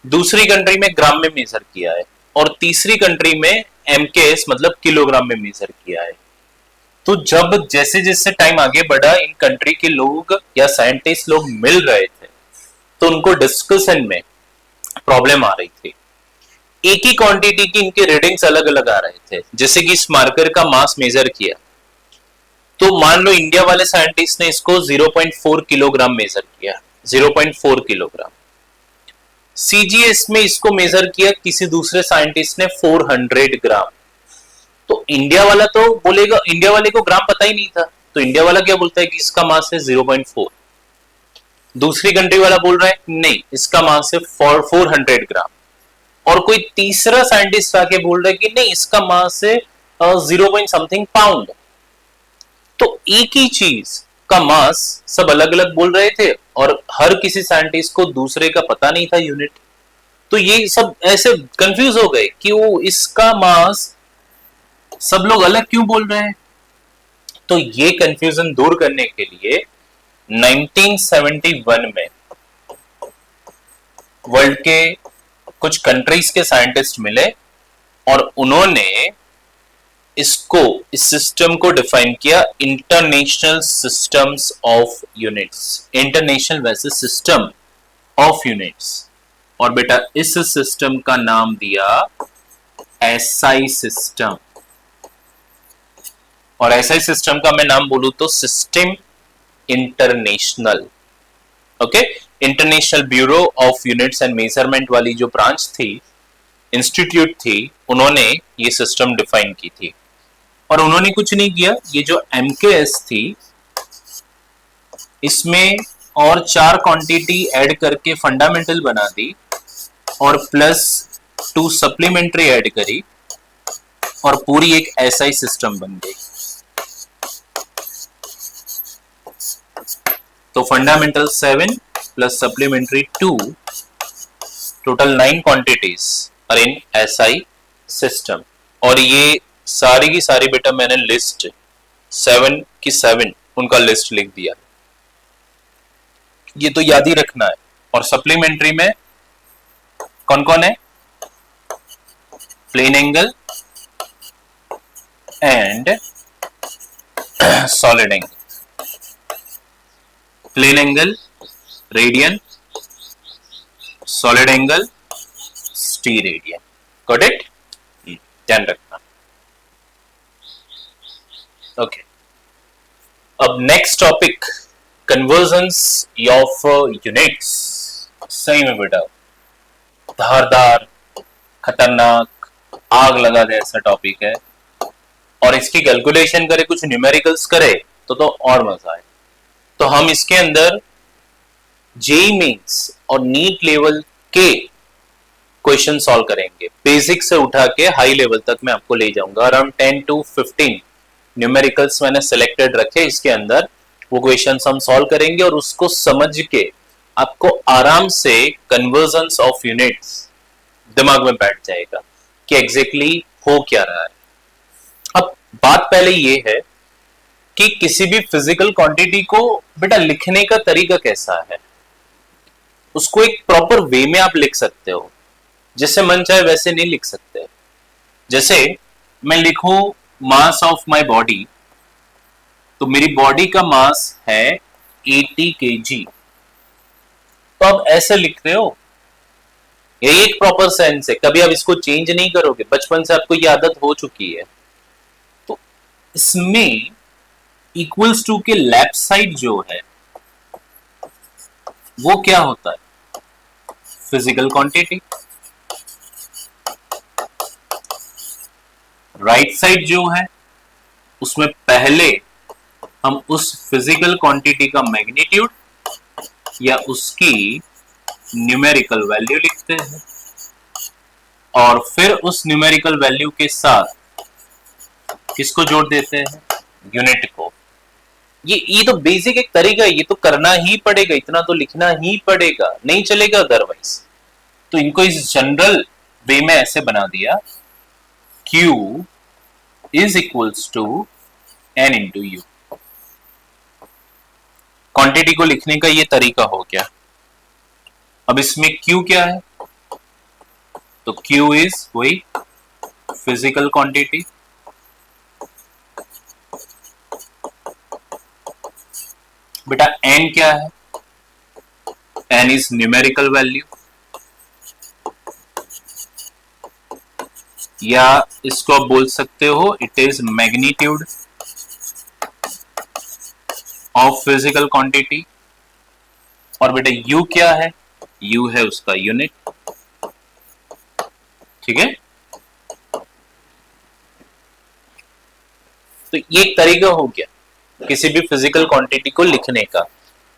दूसरी कंट्री में ग्राम में मेजर किया है, और तीसरी कंट्री में एमकेएस मतलब किलोग्राम में मेजर किया है। तो जब जैसे जैसे टाइम आगे बढ़ा, इन कंट्री के लोग या साइंटिस्ट लोग मिल रहे थे तो उनको डिस्कशन में प्रॉब्लम आ रही थी। एक ही क्वांटिटी की इनके रीडिंग्स अलग अलग आ रहे थे। जैसे कि इस मार्कर का मास मेजर किया तो मान लो इंडिया वाले साइंटिस्ट ने इसको 0.4 किलोग्राम मेजर किया, 0.4 किलोग्राम। सीजीएस में इसको मेजर किया किसी दूसरे साइंटिस्ट ने 400 ग्राम। तो इंडिया वाला तो बोलेगा, इंडिया वाले को ग्राम पता ही नहीं था, तो इंडिया वाला क्या बोलता है कि इसका मास है 0.4। दूसरी कंट्री वाला बोल रहा है नहीं, इसका मास है 400 ग्राम। और कोई तीसरा साइंटिस्ट आके बोल रहा है कि नहीं, इसका मास है 0 समथिंग पाउंड। तो एक ही चीज का मास सब अलग अलग बोल रहे थे और हर किसी साइंटिस्ट को दूसरे का पता नहीं था यूनिट। तो ये सब ऐसे कंफ्यूज हो गए कि वो इसका मास सब लोग अलग क्यों बोल रहे हैं। तो ये कंफ्यूजन दूर करने के लिए 1971 में वर्ल्ड के कुछ कंट्रीज के साइंटिस्ट मिले और उन्होंने इसको, इस सिस्टम को डिफाइन किया international systems of units. International वैसे सिस्टम ऑफ यूनिट्स, और बेटा इस सिस्टम का नाम दिया एसआई सिस्टम। और एसआई सिस्टम का मैं नाम बोलूं तो system international. Okay, international bureau of units and measurement वाली जो ब्रांच थी, इंस्टीट्यूट थी, उन्होंने ये सिस्टम डिफाइन की थी। और उन्होंने कुछ नहीं किया, ये जो एमकेएस थी इसमें और 4 क्वांटिटी ऐड करके फंडामेंटल बना दी और प्लस 2 सप्लीमेंट्री ऐड करी और पूरी एक एसआई सिस्टम बन गई। तो fundamental 7 plus supplementary 2, total 9 quantities are in SI system. और ये सारी की सारी बेटा मैंने लिस्ट 7 की 7 उनका लिस्ट लिख दिया, ये तो याद ही रखना है। और सप्लीमेंट्री में कौन कौन है? Plane angle and solid angle, plane angle radian, solid angle steradian. Got it? ध्यान रखना। ओके, अब next topic, conversions of units. सही में बेटा धारदार, खतरनाक, आग लगा दे ऐसा टॉपिक है, और इसकी कैलकुलेशन करे, कुछ न्यूमेरिकल्स करे तो और मजा आए। तो हम इसके अंदर जेईई मेंस और नीट लेवल के क्वेश्चन सॉल्व करेंगे, बेसिक से उठा के हाई लेवल तक मैं आपको ले जाऊंगा। अराउंड 10 to 15 न्यूमेरिकल्स मैंने सिलेक्टेड रखे, इसके अंदर वो क्वेश्चंस हम सॉल्व करेंगे और उसको समझ के आपको आराम से कन्वर्जन्स ऑफ यूनिट्स दिमाग में बैठ जाएगा कि एग्जैक्टली हो क्या रहा है। अब बात पहले ये है कि किसी भी फिजिकल क्वांटिटी को बेटा लिखने का तरीका कैसा है, उसको एक प्रॉपर वे में आप लिख सकते हो, जैसे मन चाहे वैसे नहीं लिख सकते। जैसे मैं लिखूं मास ऑफ माय बॉडी, तो मेरी बॉडी का मास है 80 kg, तो आप ऐसे लिखते हो, यही एक प्रॉपर सेंस है। कभी आप इसको चेंज नहीं करोगे, बचपन से आपको ये आदत हो चुकी है। तो इसमें इक्वल्स टू के लेफ्ट साइड जो है वो क्या होता है? Physical quantity. राइट साइड जो है उसमें पहले हम उस फिजिकल क्वांटिटी का मैग्नीट्यूड या उसकी न्यूमेरिकल वैल्यू लिखते हैं, और फिर उस न्यूमेरिकल वैल्यू के साथ किसको जोड़ देते हैं? यूनिट को। ये तो बेसिक एक तरीका है, ये तो करना ही पड़ेगा, इतना तो लिखना ही पड़ेगा, नहीं चलेगा अदरवाइज। तो इनको इस जनरल वे में ऐसे बना दिया, Q is equals to N into U। Quantity को लिखने का ये तरीका हो गया। अब इसमें Q क्या है? तो Q इज वही फिजिकल क्वांटिटी, बेटा N क्या है? N इज न्यूमेरिकल वैल्यू, या इसको आप बोल सकते हो it is magnitude of physical quantity. और बेटा U क्या है? U है उसका यूनिट, ठीक है। तो ये एक तरीका हो गया किसी भी फिजिकल क्वांटिटी को लिखने का।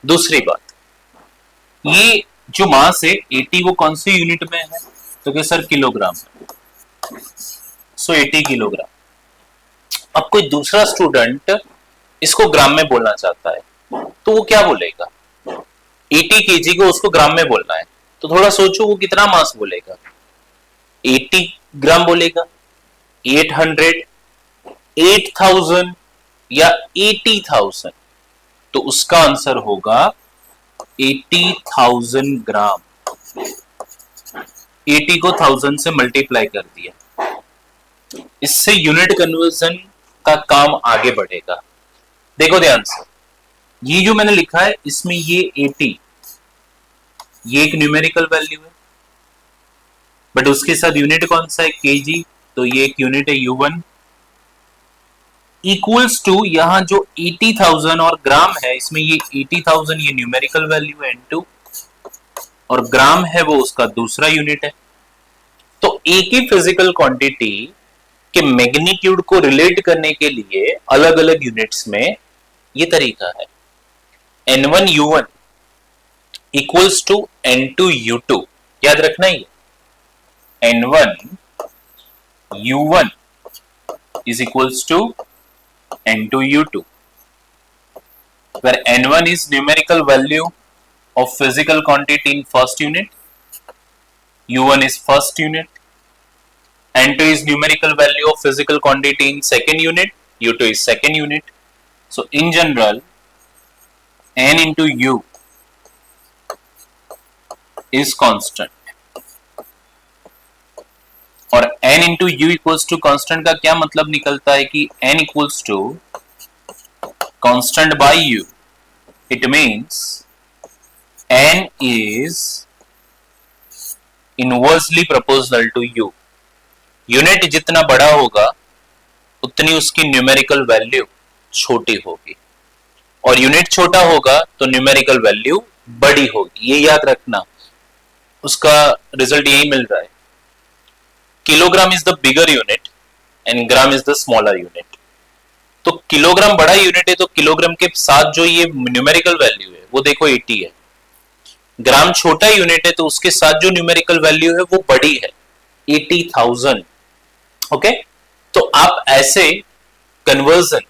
दूसरी बात, ये जो मास है 80, वो कौन सी यूनिट में है? तो क्या सर किलोग्राम में, सो 80 किलोग्राम। अब कोई दूसरा स्टूडेंट इसको ग्राम में बोलना चाहता है, तो वो क्या बोलेगा? 80 केजी को उसको ग्राम में बोलना है, तो थोड़ा सोचो वो कितना मास बोलेगा? 80 ग्राम बोलेगा, 800, 8000 या 80,000? तो उसका आंसर होगा 80,000 ग्राम। 80 को 1000 से मल्टीप्लाई कर दिया, इससे यूनिट कन्वर्जन का काम आगे बढ़ेगा। देखो ध्यान से, ये जो मैंने लिखा है इसमें ये 80, ये एक न्यूमेरिकल वैल्यू है, बट उसके साथ यूनिट कौन सा है? केजी, तो ये एक यूनिट है U1 इक्वल्स टू, यहां जो 80,000 और ग्राम है, इसमें ये 80,000 ये न्यूमेरिकल वैल्यू है N2, और ग्राम है वो उसका दूसरा यूनिट है। तो एक ही फिजिकल क्वांटिटी के मैग्नीट्यूड को रिलेट करने के लिए अलग अलग यूनिट्स में ये तरीका है। N1 U1 equals to N2 U2, याद रखना ही है। N1 U1 is equals to N2 U2। where N1 is numerical value of physical quantity in first unit, U1 is first unit, N2 is numerical value of physical quantity in second unit, U2 is second unit. So in general, N into U is constant और n into u equals to constant का क्या मतलब निकलता है कि n equals to constant by u. It means n is inversely proportional to u. Unit जितना बड़ा होगा उतनी उसकी न्यूमेरिकल वैल्यू छोटी होगी और यूनिट छोटा होगा तो न्यूमेरिकल वैल्यू बड़ी होगी. ये याद रखना, उसका रिजल्ट यही मिल रहा है. Kilogram is the bigger unit and gram is the smaller unit. तो किलोग्राम बड़ा यूनिट है तो किलोग्राम के साथ जो ये न्यूमेरिकल वैल्यू है वो देखो 80 है. ग्राम छोटा यूनिट है तो उसके साथ जो न्यूमेरिकल वैल्यू है वो बड़ी है 80,000. ओके, तो आप ऐसे कन्वर्जन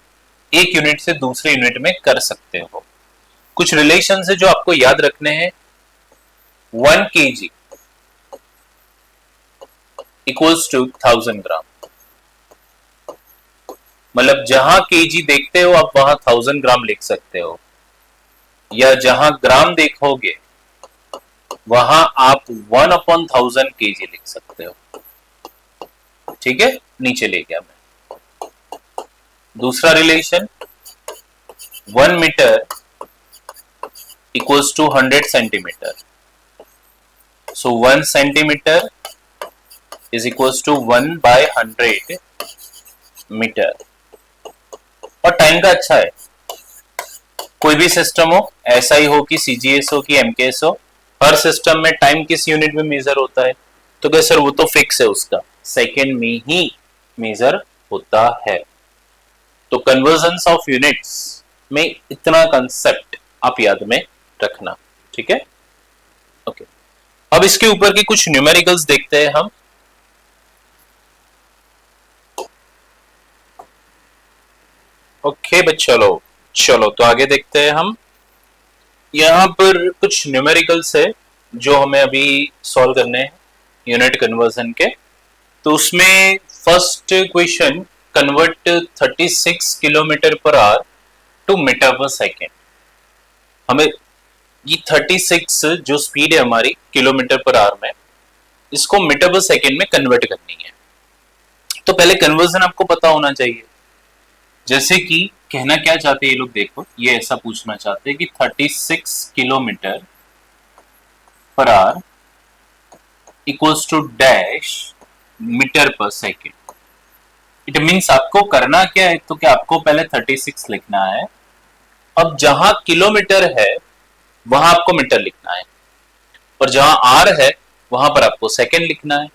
एक यूनिट से दूसरे यूनिट में कर सकते हो. कुछ रिलेशन है जो आपको याद रखने हैं. 1 kg इक्वल्स टू 1000 ग्राम. मतलब जहां केजी देखते हो आप वहां 1000 ग्राम लिख सकते हो, या जहां ग्राम देखोगे वहां आप 1/1000 केजी लिख सकते हो. ठीक है, नीचे ले गया मैं. दूसरा relation 1 metre equals to 100 centimetre. So 1 centimetre is equals to 1/100 metre. और टाइम का अच्छा है, कोई भी सिस्टम हो, एसआई हो कि सीजीएस हो कि एमकेएस हो, हर सिस्टम में टाइम किस यूनिट में मेजर होता है. तो क्या सर वो तो फिक्स है, उसका सेकेंड में ही मेजर होता है. तो कन्वर्जन्स ऑफ यूनिट्स में इतना कंसेप्ट आप याद में रखना. ठीक है, ओके. अब इसके ऊपर की कुछ न्यूमेरिकल्स देखते हैं हम. ओके चलो तो आगे देखते हैं हम. यहाँ पर कुछ न्यूमेरिकल्स है जो हमें अभी सॉल्व करने हैं यूनिट कन्वर्जन के. तो उसमें first question, convert 36 kilometre per hour to metre per second. हमें ये 36 जो स्पीड है हमारी किलोमीटर पर आवर में, इसको मीटर पर सेकेंड में कन्वर्ट करनी है. तो पहले कन्वर्जन आपको पता होना चाहिए. जैसे कि कहना क्या चाहते हैं ये लोग, देखो ये ऐसा पूछना चाहते हैं कि 36 kilometre per hour equals to dash metre per second. It means आपको करना क्या है, तो क्या आपको पहले 36 लिखना है. अब जहां किलोमीटर है वहां आपको मीटर लिखना है और जहां आर है वहां पर आपको सेकेंड लिखना है.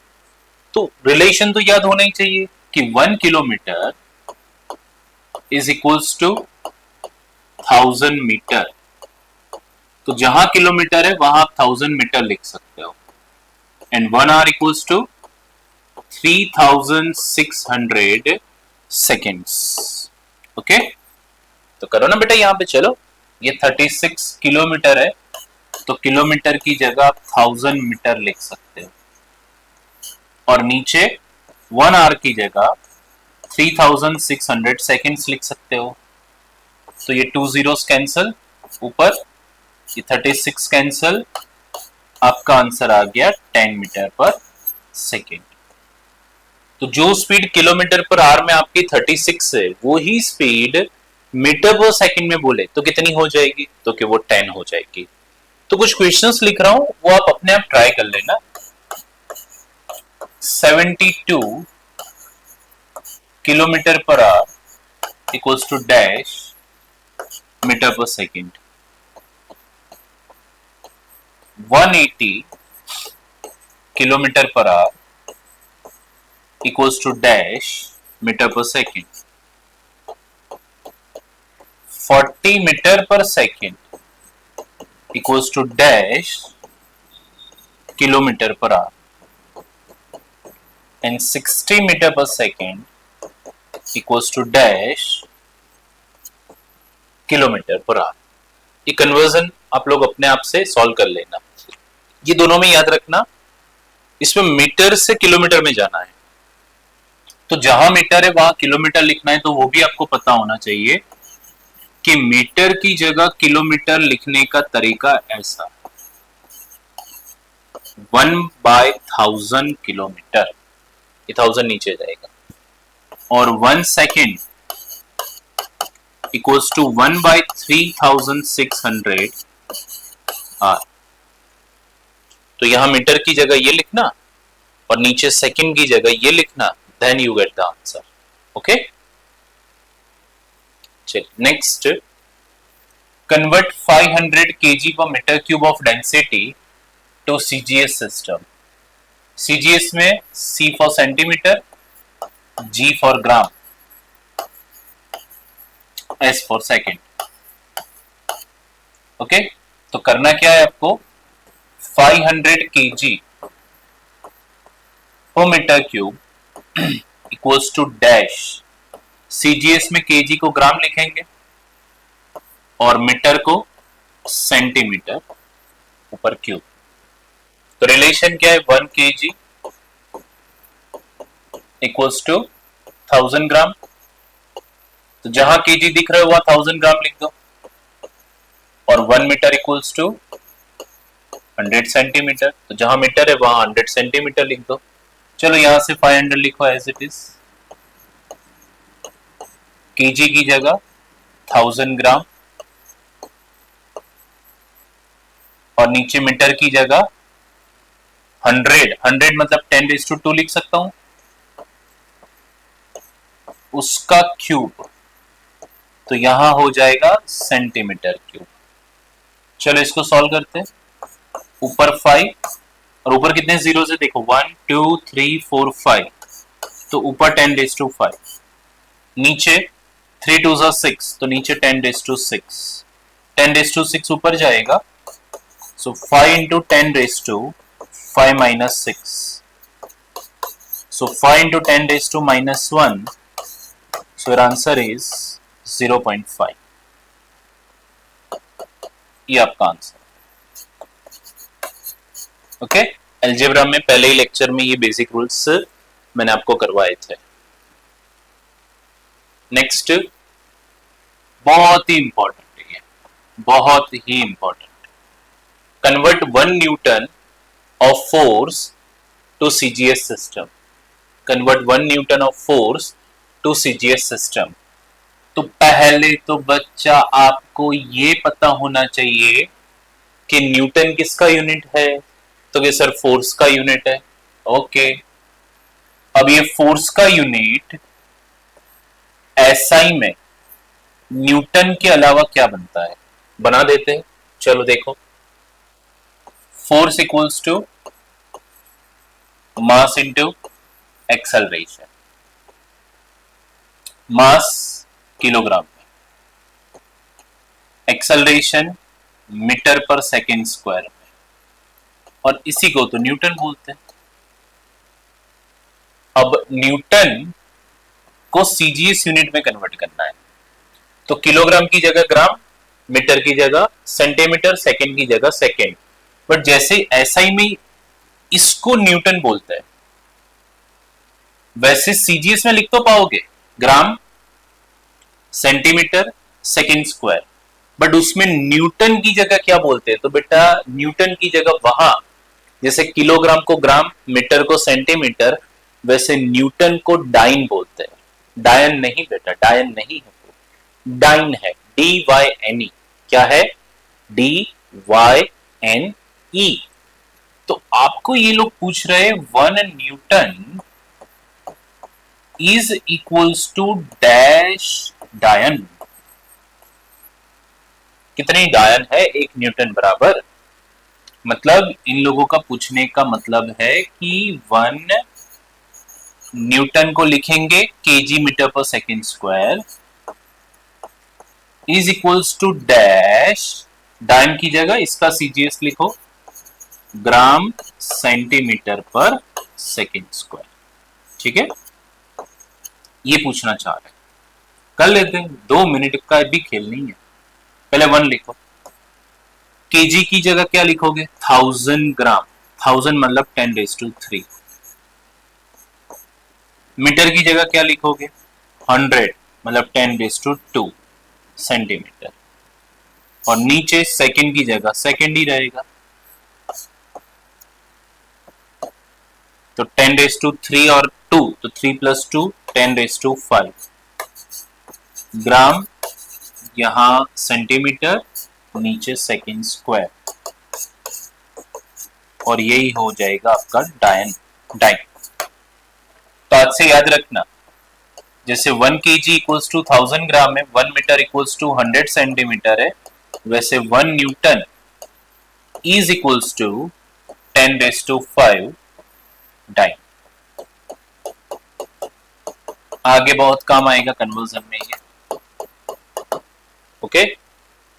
तो रिलेशन तो याद होना ही चाहिए कि 1 kilometre is equals to 1000 metre. तो जहां किलोमीटर है वहां आप 1000 मीटर लिख सकते हो. And 1 hour equals to 3600 seconds. Okay, तो करो ना बेटा यहां पे. चलो, ये 36 किलोमीटर है तो किलोमीटर की जगह आप 1000 मीटर लिख सकते हो और नीचे 1 आवर की जगह 3600 सेकेंड्स लिख सकते हो. तो ये 2 zeros कैंसल, ऊपर ये 36 कैंसल, आपका आंसर आ गया 10 मीटर पर सेकेंड. तो जो स्पीड किलोमीटर पर आवर में आपकी 36 है वो ही स्पीड मीटर पर सेकेंड में बोले तो कितनी हो जाएगी, तो कि वो 10 हो जाएगी. तो कुछ क्वेश्चंस लिख रहा हूं वो आप अपने आप ट्राई कर लेना. 72 kilometre per hour equals to dash metre per second. 180 kilometre per hour equals to dash metre per second. 40 metre per second equals to dash kilometre per hour. And 60 metre per second equals to dash kilometre per hour. ये conversion आप लोग अपने आप से solve कर लेना। ये दोनों में याद रखना, इसमें मीटर से किलोमीटर में जाना है, तो जहां मीटर है वहां किलोमीटर लिखना है, तो वो भी आपको पता होना चाहिए कि मीटर की जगह किलोमीटर लिखने का तरीका ऐसा, 1/1000 किलोमीटर, ये 1000 नीचे जाएगा, और 1 सेकेंड इक्वल्स टू 1/3600 आर। तो यहां मीटर की जगह ये लिखना और नीचे सेकेंड की जगह ये लिखना, then you get the answer. Okay, चलिए next, convert 500 kg per meter cube of density to CGS system। CGS में C for centimetre, G for gram, S for second. Okay, तो करना क्या है आपको, 500 kg per meter cube equals to dash, CGS में kg को ग्राम लिखेंगे और मीटर को सेंटीमीटर, ऊपर क्यूब। तो रिलेशन क्या है, 1 kg इक्वल्स टू 1000 ग्राम। तो जहां kg दिख रहा है वहां 1000 ग्राम लिख दो, और 1 मीटर इक्वल्स टू 100 सेंटीमीटर। तो जहां मीटर है वहां 100 सेंटीमीटर लिख दो। चलो यहां से 500 लिखो एज इट इज, kg की जगह 1000 ग्राम, और नीचे मीटर की जगह 100 मतलब 10⁻² लिख सकता हूं, उसका क्यूब, तो यहां हो जाएगा सेंटीमीटर क्यूब। चलो इसको सॉल्व करते हैं। ऊपर 5 और ऊपर कितने जीरो से देखो, 1 2 3 4 5, तो ऊपर 10⁻5, नीचे 3 2 6, तो नीचे 10⁻6, 10⁻6 ऊपर जाएगा, so 5 into 10⁻5 minus 6, so 5 into 10⁻⁻1, so your answer is 0.5। ये आपका आंसर। ओके, अलजेब्रा में पहले ही लेक्चर में ये बेसिक रूल्स मैंने आपको करवाए थे। नेक्स्ट, बहुत ही इंपॉर्टेंट है, बहुत ही important, convert 1 newton of force to CGS system. Convert 1 newton of force to CGS system. तो पहले तो बच्चा आपको ये पता होना चाहिए कि न्यूटन किसका यूनिट है, तो ये सर फोर्स का यूनिट है। ओके, अब ये फोर्स का यूनिट SI में न्यूटन के अलावा क्या बनता है, बना देते हैं। चलो देखो, force equals to mass into acceleration, mass kilogram में, acceleration metre per second square में, और इसी को तो न्यूटन बोलते हैं। अब न्यूटन को CGS यूनिट में कन्वर्ट करना है, तो किलोग्राम की जगह ग्राम, मीटर की जगह सेंटीमीटर, सेकेंड की जगह सेकेंड। बट जैसे SI में इसको न्यूटन बोलते हैं, वैसे CGS में लिख तो पाओगे ग्राम, सेंटीमीटर, सेकेंड स्क्वायर, बट उसमें न्यूटन की जगह क्या बोलते हैं, तो बेटा न्यूटन की जगह वहां जैसे किलोग्राम को ग्राम, मीटर को सेंटीमीटर, वैसे न्यूटन को डाइन बोलते हैं। डायन नहीं बेटा, डायन नहीं है, डाइन है, DYNE। क्या है, DYNE। तो आपको ये लोग पूछ रहे हैं 1 newton is equals to dash dyne. कितने डायन है 1 न्यूटन बराबर, मतलब इन लोगों का पूछने का मतलब है कि 1 न्यूटन को लिखेंगे kg metre per second square is equals to dash, dyne की जगह इसका CGS लिखो, gram centimetre per second square. ठीक है, ये पूछना चाह रहे हैं, कर लेते हैं, 2 मिनट का भी खेल नहीं है। पहले 1 लिखो। केजी की जगह क्या लिखोगे? 1000 ग्राम। 1000 मतलब 10⁻³ मीटर की जगह क्या लिखोगे? 100 मतलब 10⁻² सेंटीमीटर। और नीचे सेकंड की जगह सेकंड ही रहेगा, तो 10⁻³ और 2 तो 3 + 2 10⁻5 ग्राम, यहां सेंटीमीटर, नीचे सेकंड स्क्वायर, और यही हो जाएगा आपका डायन। तो आज से याद रखना, जैसे 1 kg इक्वल्स टू 1000 ग्राम है, 1 मीटर इक्वल्स टू 100 सेंटीमीटर है, वैसे 1 newton is equals to 10⁻5 dyne. आगे बहुत काम आएगा कन्वर्जन में ये। ओके,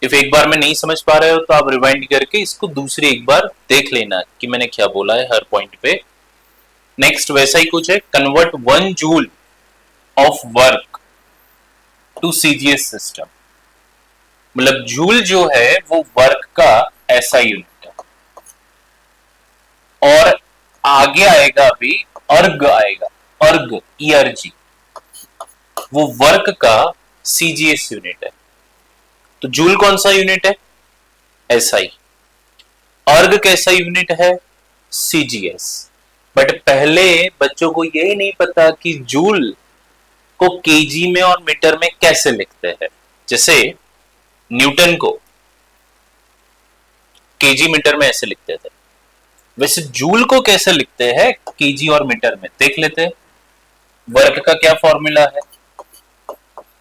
इफ एक बार में नहीं समझ पा रहे हो तो आप रिवाइंड करके इसको दूसरी एक बार देख लेना कि मैंने क्या बोला है हर पॉइंट पे। नेक्स्ट वैसा ही कुछ है, convert 1 joule of work to CGS system. मतलब जूल जो है वो वर्क का ऐसा यूनिट है, और आगे आएगा अभी अर्ग आएगा, अर्ग ERG, वो वर्क का सीजीएस यूनिट है। तो जूल कौन सा यूनिट है? SI। अर्ग कैसा यूनिट है? CGS। बट पहले बच्चों को यही नहीं पता कि जूल को केजी में और मीटर में कैसे लिखते हैं। जैसे न्यूटन को केजी मीटर में ऐसे लिखते थे, वैसे जूल को कैसे लिखते हैं केजी और मीटर में, देख लेते हैं। वर्क का क्या फॉर्मूला है?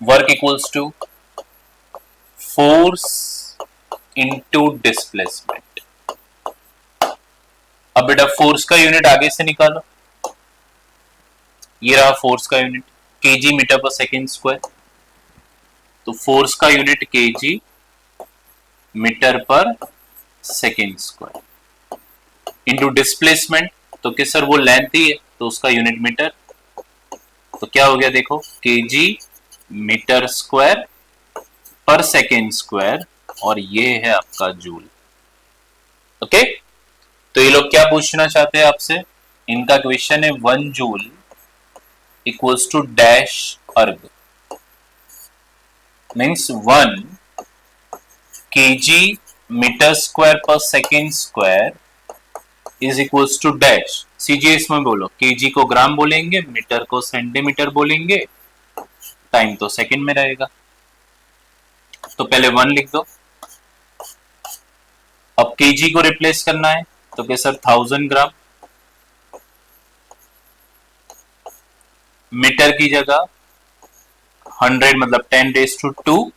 Work equals to force into displacement. अब बेटा फोर्स का यूनिट आगे से निकालो, ये रहा फोर्स का unit, KG metre per second square. तो फोर्स का unit KG metre per second square into displacement, तो कि सर वो लेंथ ही है तो उसका यूनिट मीटर। तो क्या हो गया देखो, KG metre square per second square, और ये है आपका जूल। ओके, तो ये लोग क्या पूछना चाहते हैं आपसे, इनका क्वेश्चन है 1 joule equals to dash erg, means 1 kg metre square per second square is equals to dash. CGS में बोलो, केजी को ग्राम बोलेंगे, मीटर को सेंटीमीटर बोलेंगे, टाइम तो सेकंड में रहेगा। तो पहले 1 लिख दो। अब केजी को रिप्लेस करना है तो क्या सर 1000 ग्राम, मीटर की जगह 100 मतलब 10⁻²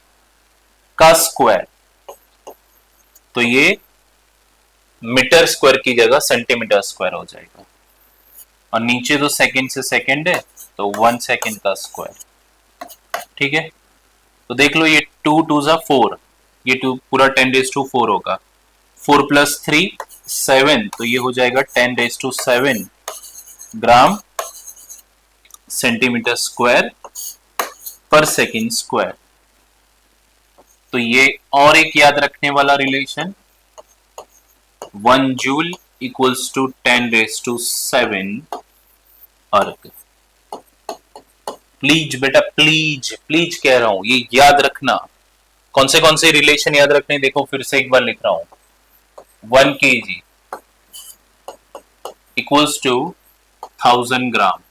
का स्क्वायर, तो ये मीटर स्क्वायर की जगह सेंटीमीटर स्क्वायर हो जाएगा, और नीचे तो सेकंड से सेकंड है तो 1 सेकंड का स्क्वायर। ठीक है, तो देख लो ये 2 2 जा 4, ये 2 पूरा 10⁻4 होगा, 4 + 3 7, तो ये हो जाएगा 10⁻7 ग्राम सेंटीमीटर स्क्वायर पर सेकंड स्क्वायर। तो ये और एक याद रखने वाला रिलेशन, 1 जूल इक्वल्स टू 10⁻7 अर्ग। प्लीज बेटा, प्लीज प्लीज कह रहा हूं, ये याद रखना। कौन से रिलेशन याद रखने, देखो फिर से एक बार लिख रहा हूं। 1 kg equals to 1000 gram,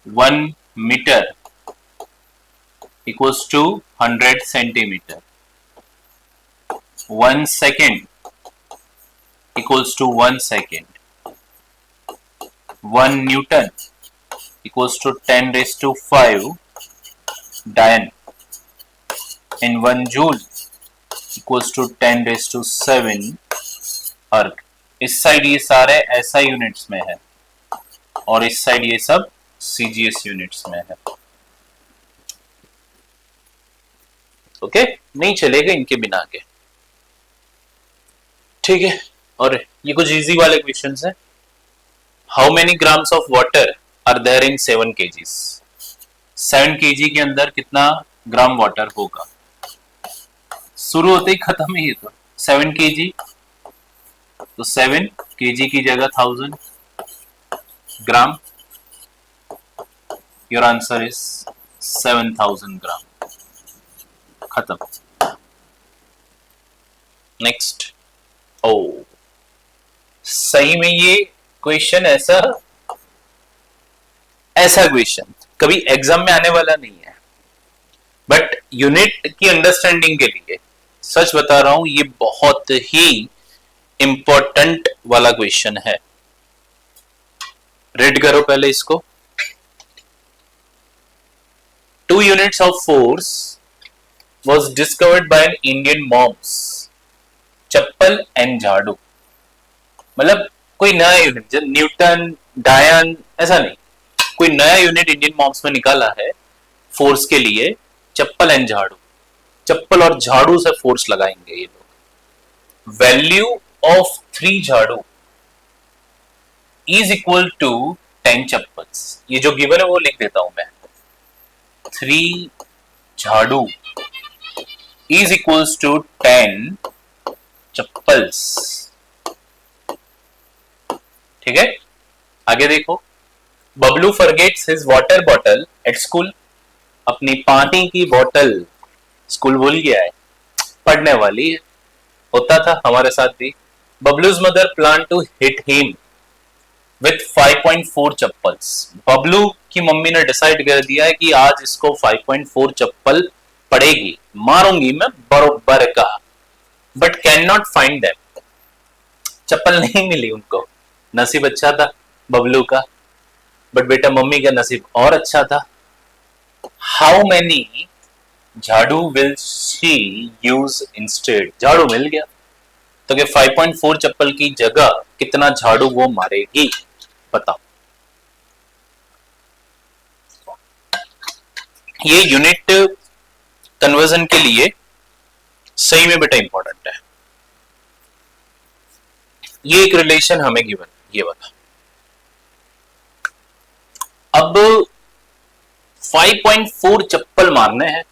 1 metre equals to 100 centimeter, 1 second equals to 1 second, 1 Newton equals to 10⁵ Dian, and 1 Joule equals to 10⁷ अर्ग। इस साइड ये सारे SI यूनिट्स में है, और इस साइड ये सब CGS यूनिट्स में है। ओके, नहीं चलेगा इनके बिना के। ठीक है, और ये कुछ इजी वाले क्वेश्चंस हैं। How many grams of water are there in 7 kgs? 7 kg के अंदर कितना ग्राम वाटर होगा? शुरू होते ही खत्म है ये तो। 7 kg, तो 7 kg की जगह 1000 ग्राम। योर आंसर इज 7000 ग्राम। खत्म। नेक्स्ट। ओ, सही में ये क्वेश्चन ऐसा क्वेश्चन कभी एग्जाम में आने वाला नहीं है, बट यूनिट की अंडरस्टैंडिंग के लिए सच बता रहा हूं, ये बहुत ही इंपॉर्टेंट वाला क्वेश्चन है। रीड करो पहले इसको। 2 units of force was discovered by an Indian moms, chappal and झाड़ू। मतलब कोई नया यूनिट, न्यूटन डायन ऐसा नहीं, कोई नया यूनिट इंडियन मॉम्स में निकाला है फोर्स के लिए, चप्पल एंड झाड़ू। चप्पल और झाड़ू से फोर्स लगाएंगे ये लोग। वैल्यू ऑफ 3 झाड़ू इज इक्वल टू 10 चप्पल्स। ये जो गिवन है वो लिख देता हूं मैं। 3 झाड़ू इज इक्वल्स टू 10 चप्पल्स। ठीक है, आगे देखो। Bablu forgets his water bottle at school. अपनी पानी की बोतल स्कूल भूल गया है, पढ़ने वाली है, होता था हमारे साथ भी। Bablu's mother plan to hit him with 5.4 chappals. Bablu की मम्मी ने डिसाइड कर दिया है कि आज इसको 5.4 चप्पल पड़ेगी, मारूंगी मैं बरोबर का। But can not find them. चप्पल नहीं मिली उनको। नसीब अच्छा था बबलू का, बट बेटा मम्मी का नसीब और अच्छा था। हाउ मेनी झाड़ू विल शी यूज इंस्टेड। झाड़ू मिल गया, तो कि 5.4 चप्पल की जगह कितना झाड़ू वो मारेगी, बताओ। ये यूनिट कन्वर्जन के लिए सही में बेटा इंपॉर्टेंट है। ये एक रिलेशन हमें गिवन, ये वाला। अब 5.4 चप्पल मारने हैं,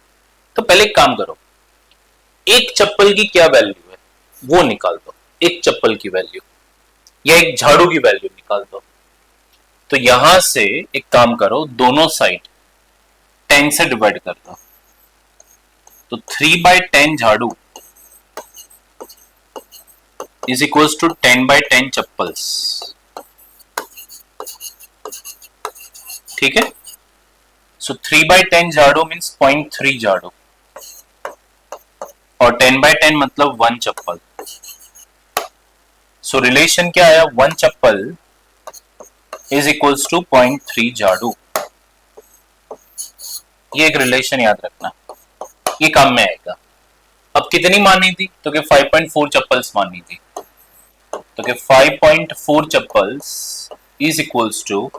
तो पहले एक काम करो, एक चप्पल की क्या वैल्यू है वो निकाल दो। एक चप्पल की वैल्यू या एक झाड़ू की वैल्यू निकाल दो। तो यहां से एक काम करो, दोनों साइड 10 से डिवाइड कर दो। तो 3/10 झाड़ू इज इक्वल्स टू 10/10 चप्पल्स। ठीक है, सो 3/10 झाड़ू मीन्स 0.3 झाड़ू, और 10/10 मतलब 1 चप्पल। सो रिलेशन क्या आया, 1 चप्पल इज इक्वल्स टू 0.3 झाड़ू। ये एक रिलेशन याद रखना, ये काम में आएगा। अब कितनी मानी थी, तो कि 5.4 चप्पल्स मानी थी, तो कि 5.4 चप्पल्स इज इक्वल्स टू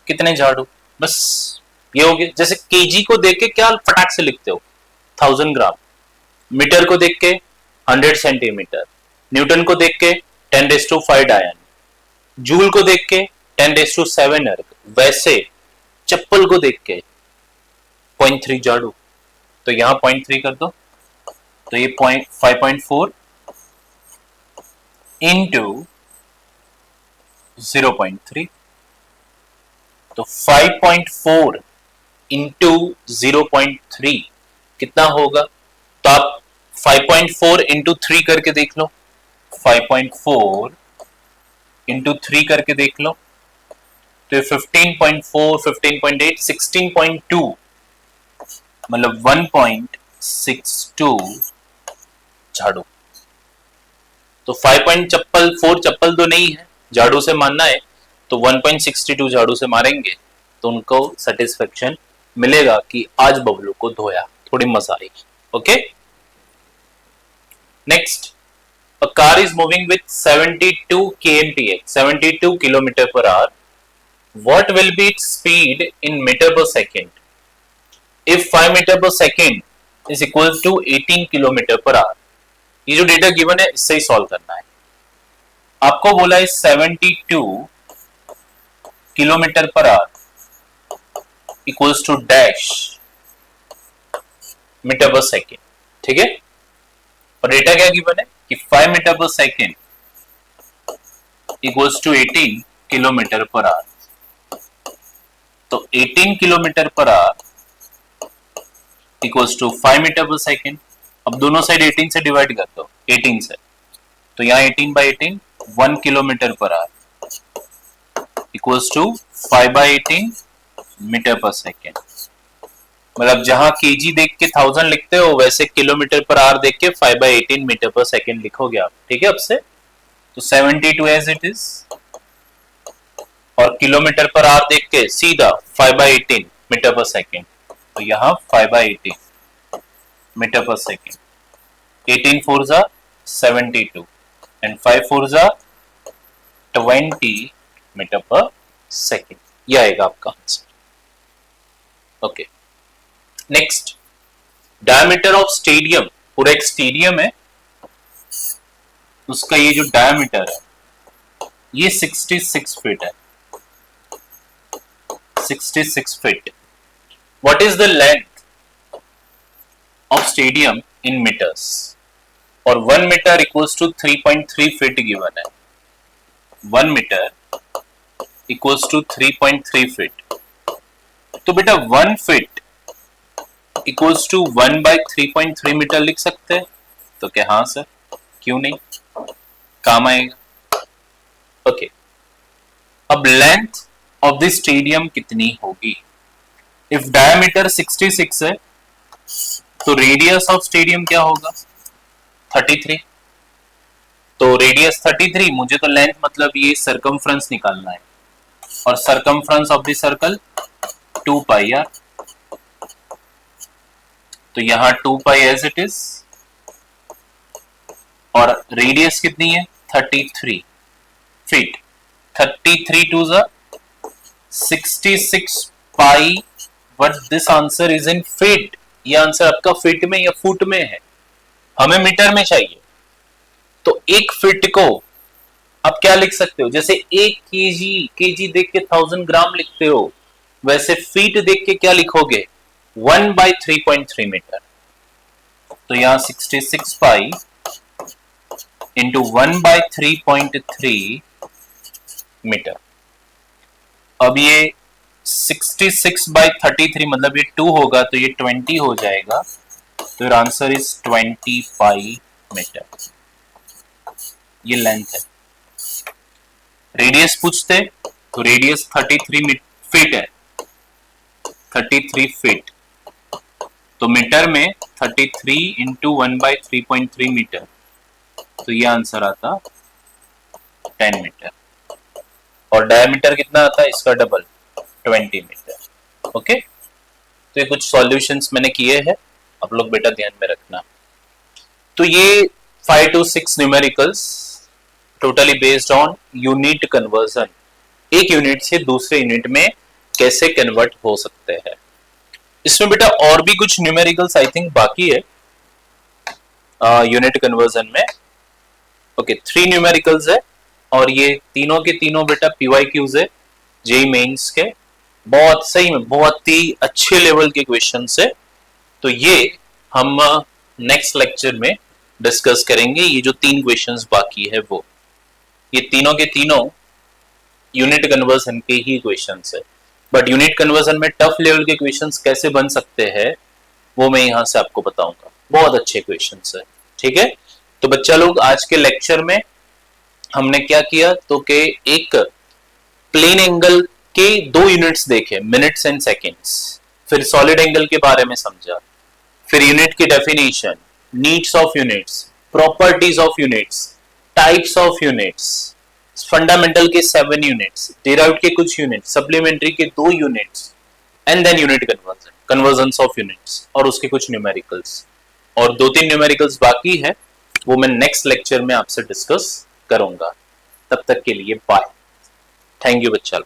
कितने झाड़ू। बस ये हो गया। जैसे केजी को देख के क्या फटाक से लिखते हो, 1000 ग्राम। मीटर को देख के 100 सेंटीमीटर। न्यूटन को देख के 10⁵ डायन। जूल को देख के 10⁷ अर्ग। वैसे चप्पल को देख के 0.3 झाड़ू, तो यहां 0.3 कर दो, तो ये 5.4 इंटू 0.3, तो 5.4 इंटू 0.3 कितना होगा। तो आप 5.4 इंटू 3 करके देख लो, 5.4 इंटू 3 करके देख लो, तो 15.4, 15.8, 16.2, मतलब 1.62 झाड़ू। तो 5.4 चप्पल तो नहीं है, झाड़ू से मानना है, तो 1.62 झाड़ू से मारेंगे तो उनको सेटिस्फेक्शन मिलेगा कि आज बबलू को धोया, थोड़ी मजा आएगी। Okay, next. A car is moving with 72 kmph, 72 km/h. What will be its speed in meter per second? If 5 meter per second is equal to 18 km/h. ये जो डेटा गिवन है इससे ही सॉल्व करना है। आपको बोला है 72 km/h equals to dash metre per second. ठीक है, डेटा क्या गिवन है कि 5 metre per second equals to 18 kilometre per hour. तो 18 kilometre per hour equals to 5 metre per second. अब दोनों साइड 18 से डिवाइड कर दो, 18 से, तो यहाँ 18 by 18 1 kilometre per hour equals to 5 by 18 metre per second. मतलब जहां केजी देख के 1000 लिखते हो वैसे किलोमीटर पर आवर देख के 5 बाई 18 मीटर पर सेकेंड लिखोगे आप, ठीक है। अब से तो 72 एज इट इज, और किलोमीटर पर आवर देख के सीधा 5 बाई 18 मीटर पर सेकेंड, तो यहाँ 5 बाई 18 मीटर पर सेकेंड। 18 4 जा 72 एंड 5 4 जा 20 मीटर पर सेकेंड। यह आएगा आपका answer. Okay, next, diameter of stadium. पूरा एक स्टेडियम है, उसका ये जो डायमीटर है ये 66 फीट है। 66 feet. What is the length of stadium in metres? और 1 metre equals to 3.3 feet given है। 1 मीटर इक्वल्स टू 3.3 फीट। तो बेटा 1 feet equals to 1 by 3.3 metre लिख सकते हैं? तो क्या हाँ सर, क्यों नहीं, काम आएगा। ओके, अब लेंथ ऑफ द स्टेडियम कितनी होगी? इफ डायमीटर 66 है तो रेडियस ऑफ स्टेडियम क्या होगा? 33। तो रेडियस 33, मुझे तो लेंथ मतलब ये सरकमफ्रेंस निकालना है, और circumference of the circle 2 pi r. तो यहां 2 पाई एज इट इज, और रेडियस कितनी है? 33 फीट। 33 टू ज़ा 66 pi, but this answer is in feet. ये आंसर आपका फीट में या फुट में है, हमें मीटर में चाहिए। तो एक फीट को आप क्या लिख सकते हो? जैसे 1 केजी देख के 1000 ग्राम लिखते हो, वैसे फीट देख के क्या लिखोगे? 1 बाई 3.3 मीटर। तो यहां 66 पाई इंटू 1 बाई 3.3 मीटर। अब ये 66 बाई 33 मतलब ये 2 होगा, तो ये 20 हो जाएगा। तो आंसर इज 20 पाई मीटर। ये लेंथ है। रेडियस पूछते तो रेडियस 33 फीट है, 33 फीट। तो मीटर में 33 इंटू 1 बाई 3.3 मीटर, तो ये आंसर आता 10 मीटर। और डायमीटर कितना आता है इसका? Double, 20 metre. ओके, तो ये कुछ सॉल्यूशंस मैंने किए हैं, आप लोग बेटा ध्यान में रखना। तो ये 5 to 6 numericals totally based on unit conversion. एक यूनिट से दूसरे यूनिट में कैसे कन्वर्ट हो सकते हैं। इसमें बेटा और भी कुछ न्यूमेरिकल्स आई थिंक बाकी है यूनिट कन्वर्जन में। ओके, 3 न्यूमेरिकल्स है, और ये तीनों के तीनों बेटा PYQs है, जेईई मेंस के। बहुत सही में बहुत ही अच्छे लेवल के क्वेश्चंस है। तो ये हम नेक्स्ट लेक्चर में डिस्कस करेंगे। ये जो 3 क्वेश्चंस बाकी है वो, ये तीनों के तीनों यूनिट कन्वर्जन के ही क्वेश्चंस है। बट यूनिट कन्वर्जन में टफ लेवल के क्वेश्चंस कैसे बन सकते हैं वो मैं यहां से आपको बताऊंगा। बहुत अच्छे क्वेश्चंस है, ठीक है। तो बच्चा लोग, आज के लेक्चर में हमने क्या किया तो कि एक प्लेन एंगल के 2 यूनिट्स देखे, मिनट्स एंड सेकंड्स। फिर सॉलिड एंगल के बारे में समझा, फिर यूनिट की definition, needs of units, properties of units, types of units, fundamental के 7 यूनिट्स, डिराइव्ड के कुछ यूनिट्स, सप्लीमेंट्री के 2 units, and then unit conversion, conversions of units, और उसके कुछ न्यूमेरिकल्स। और 2-3 न्यूमेरिकल्स बाकी है, वो मैं नेक्स्ट लेक्चर में आपसे डिस्कस करूंगा। तब तक के लिए बाय। थैंक यू बच्चा।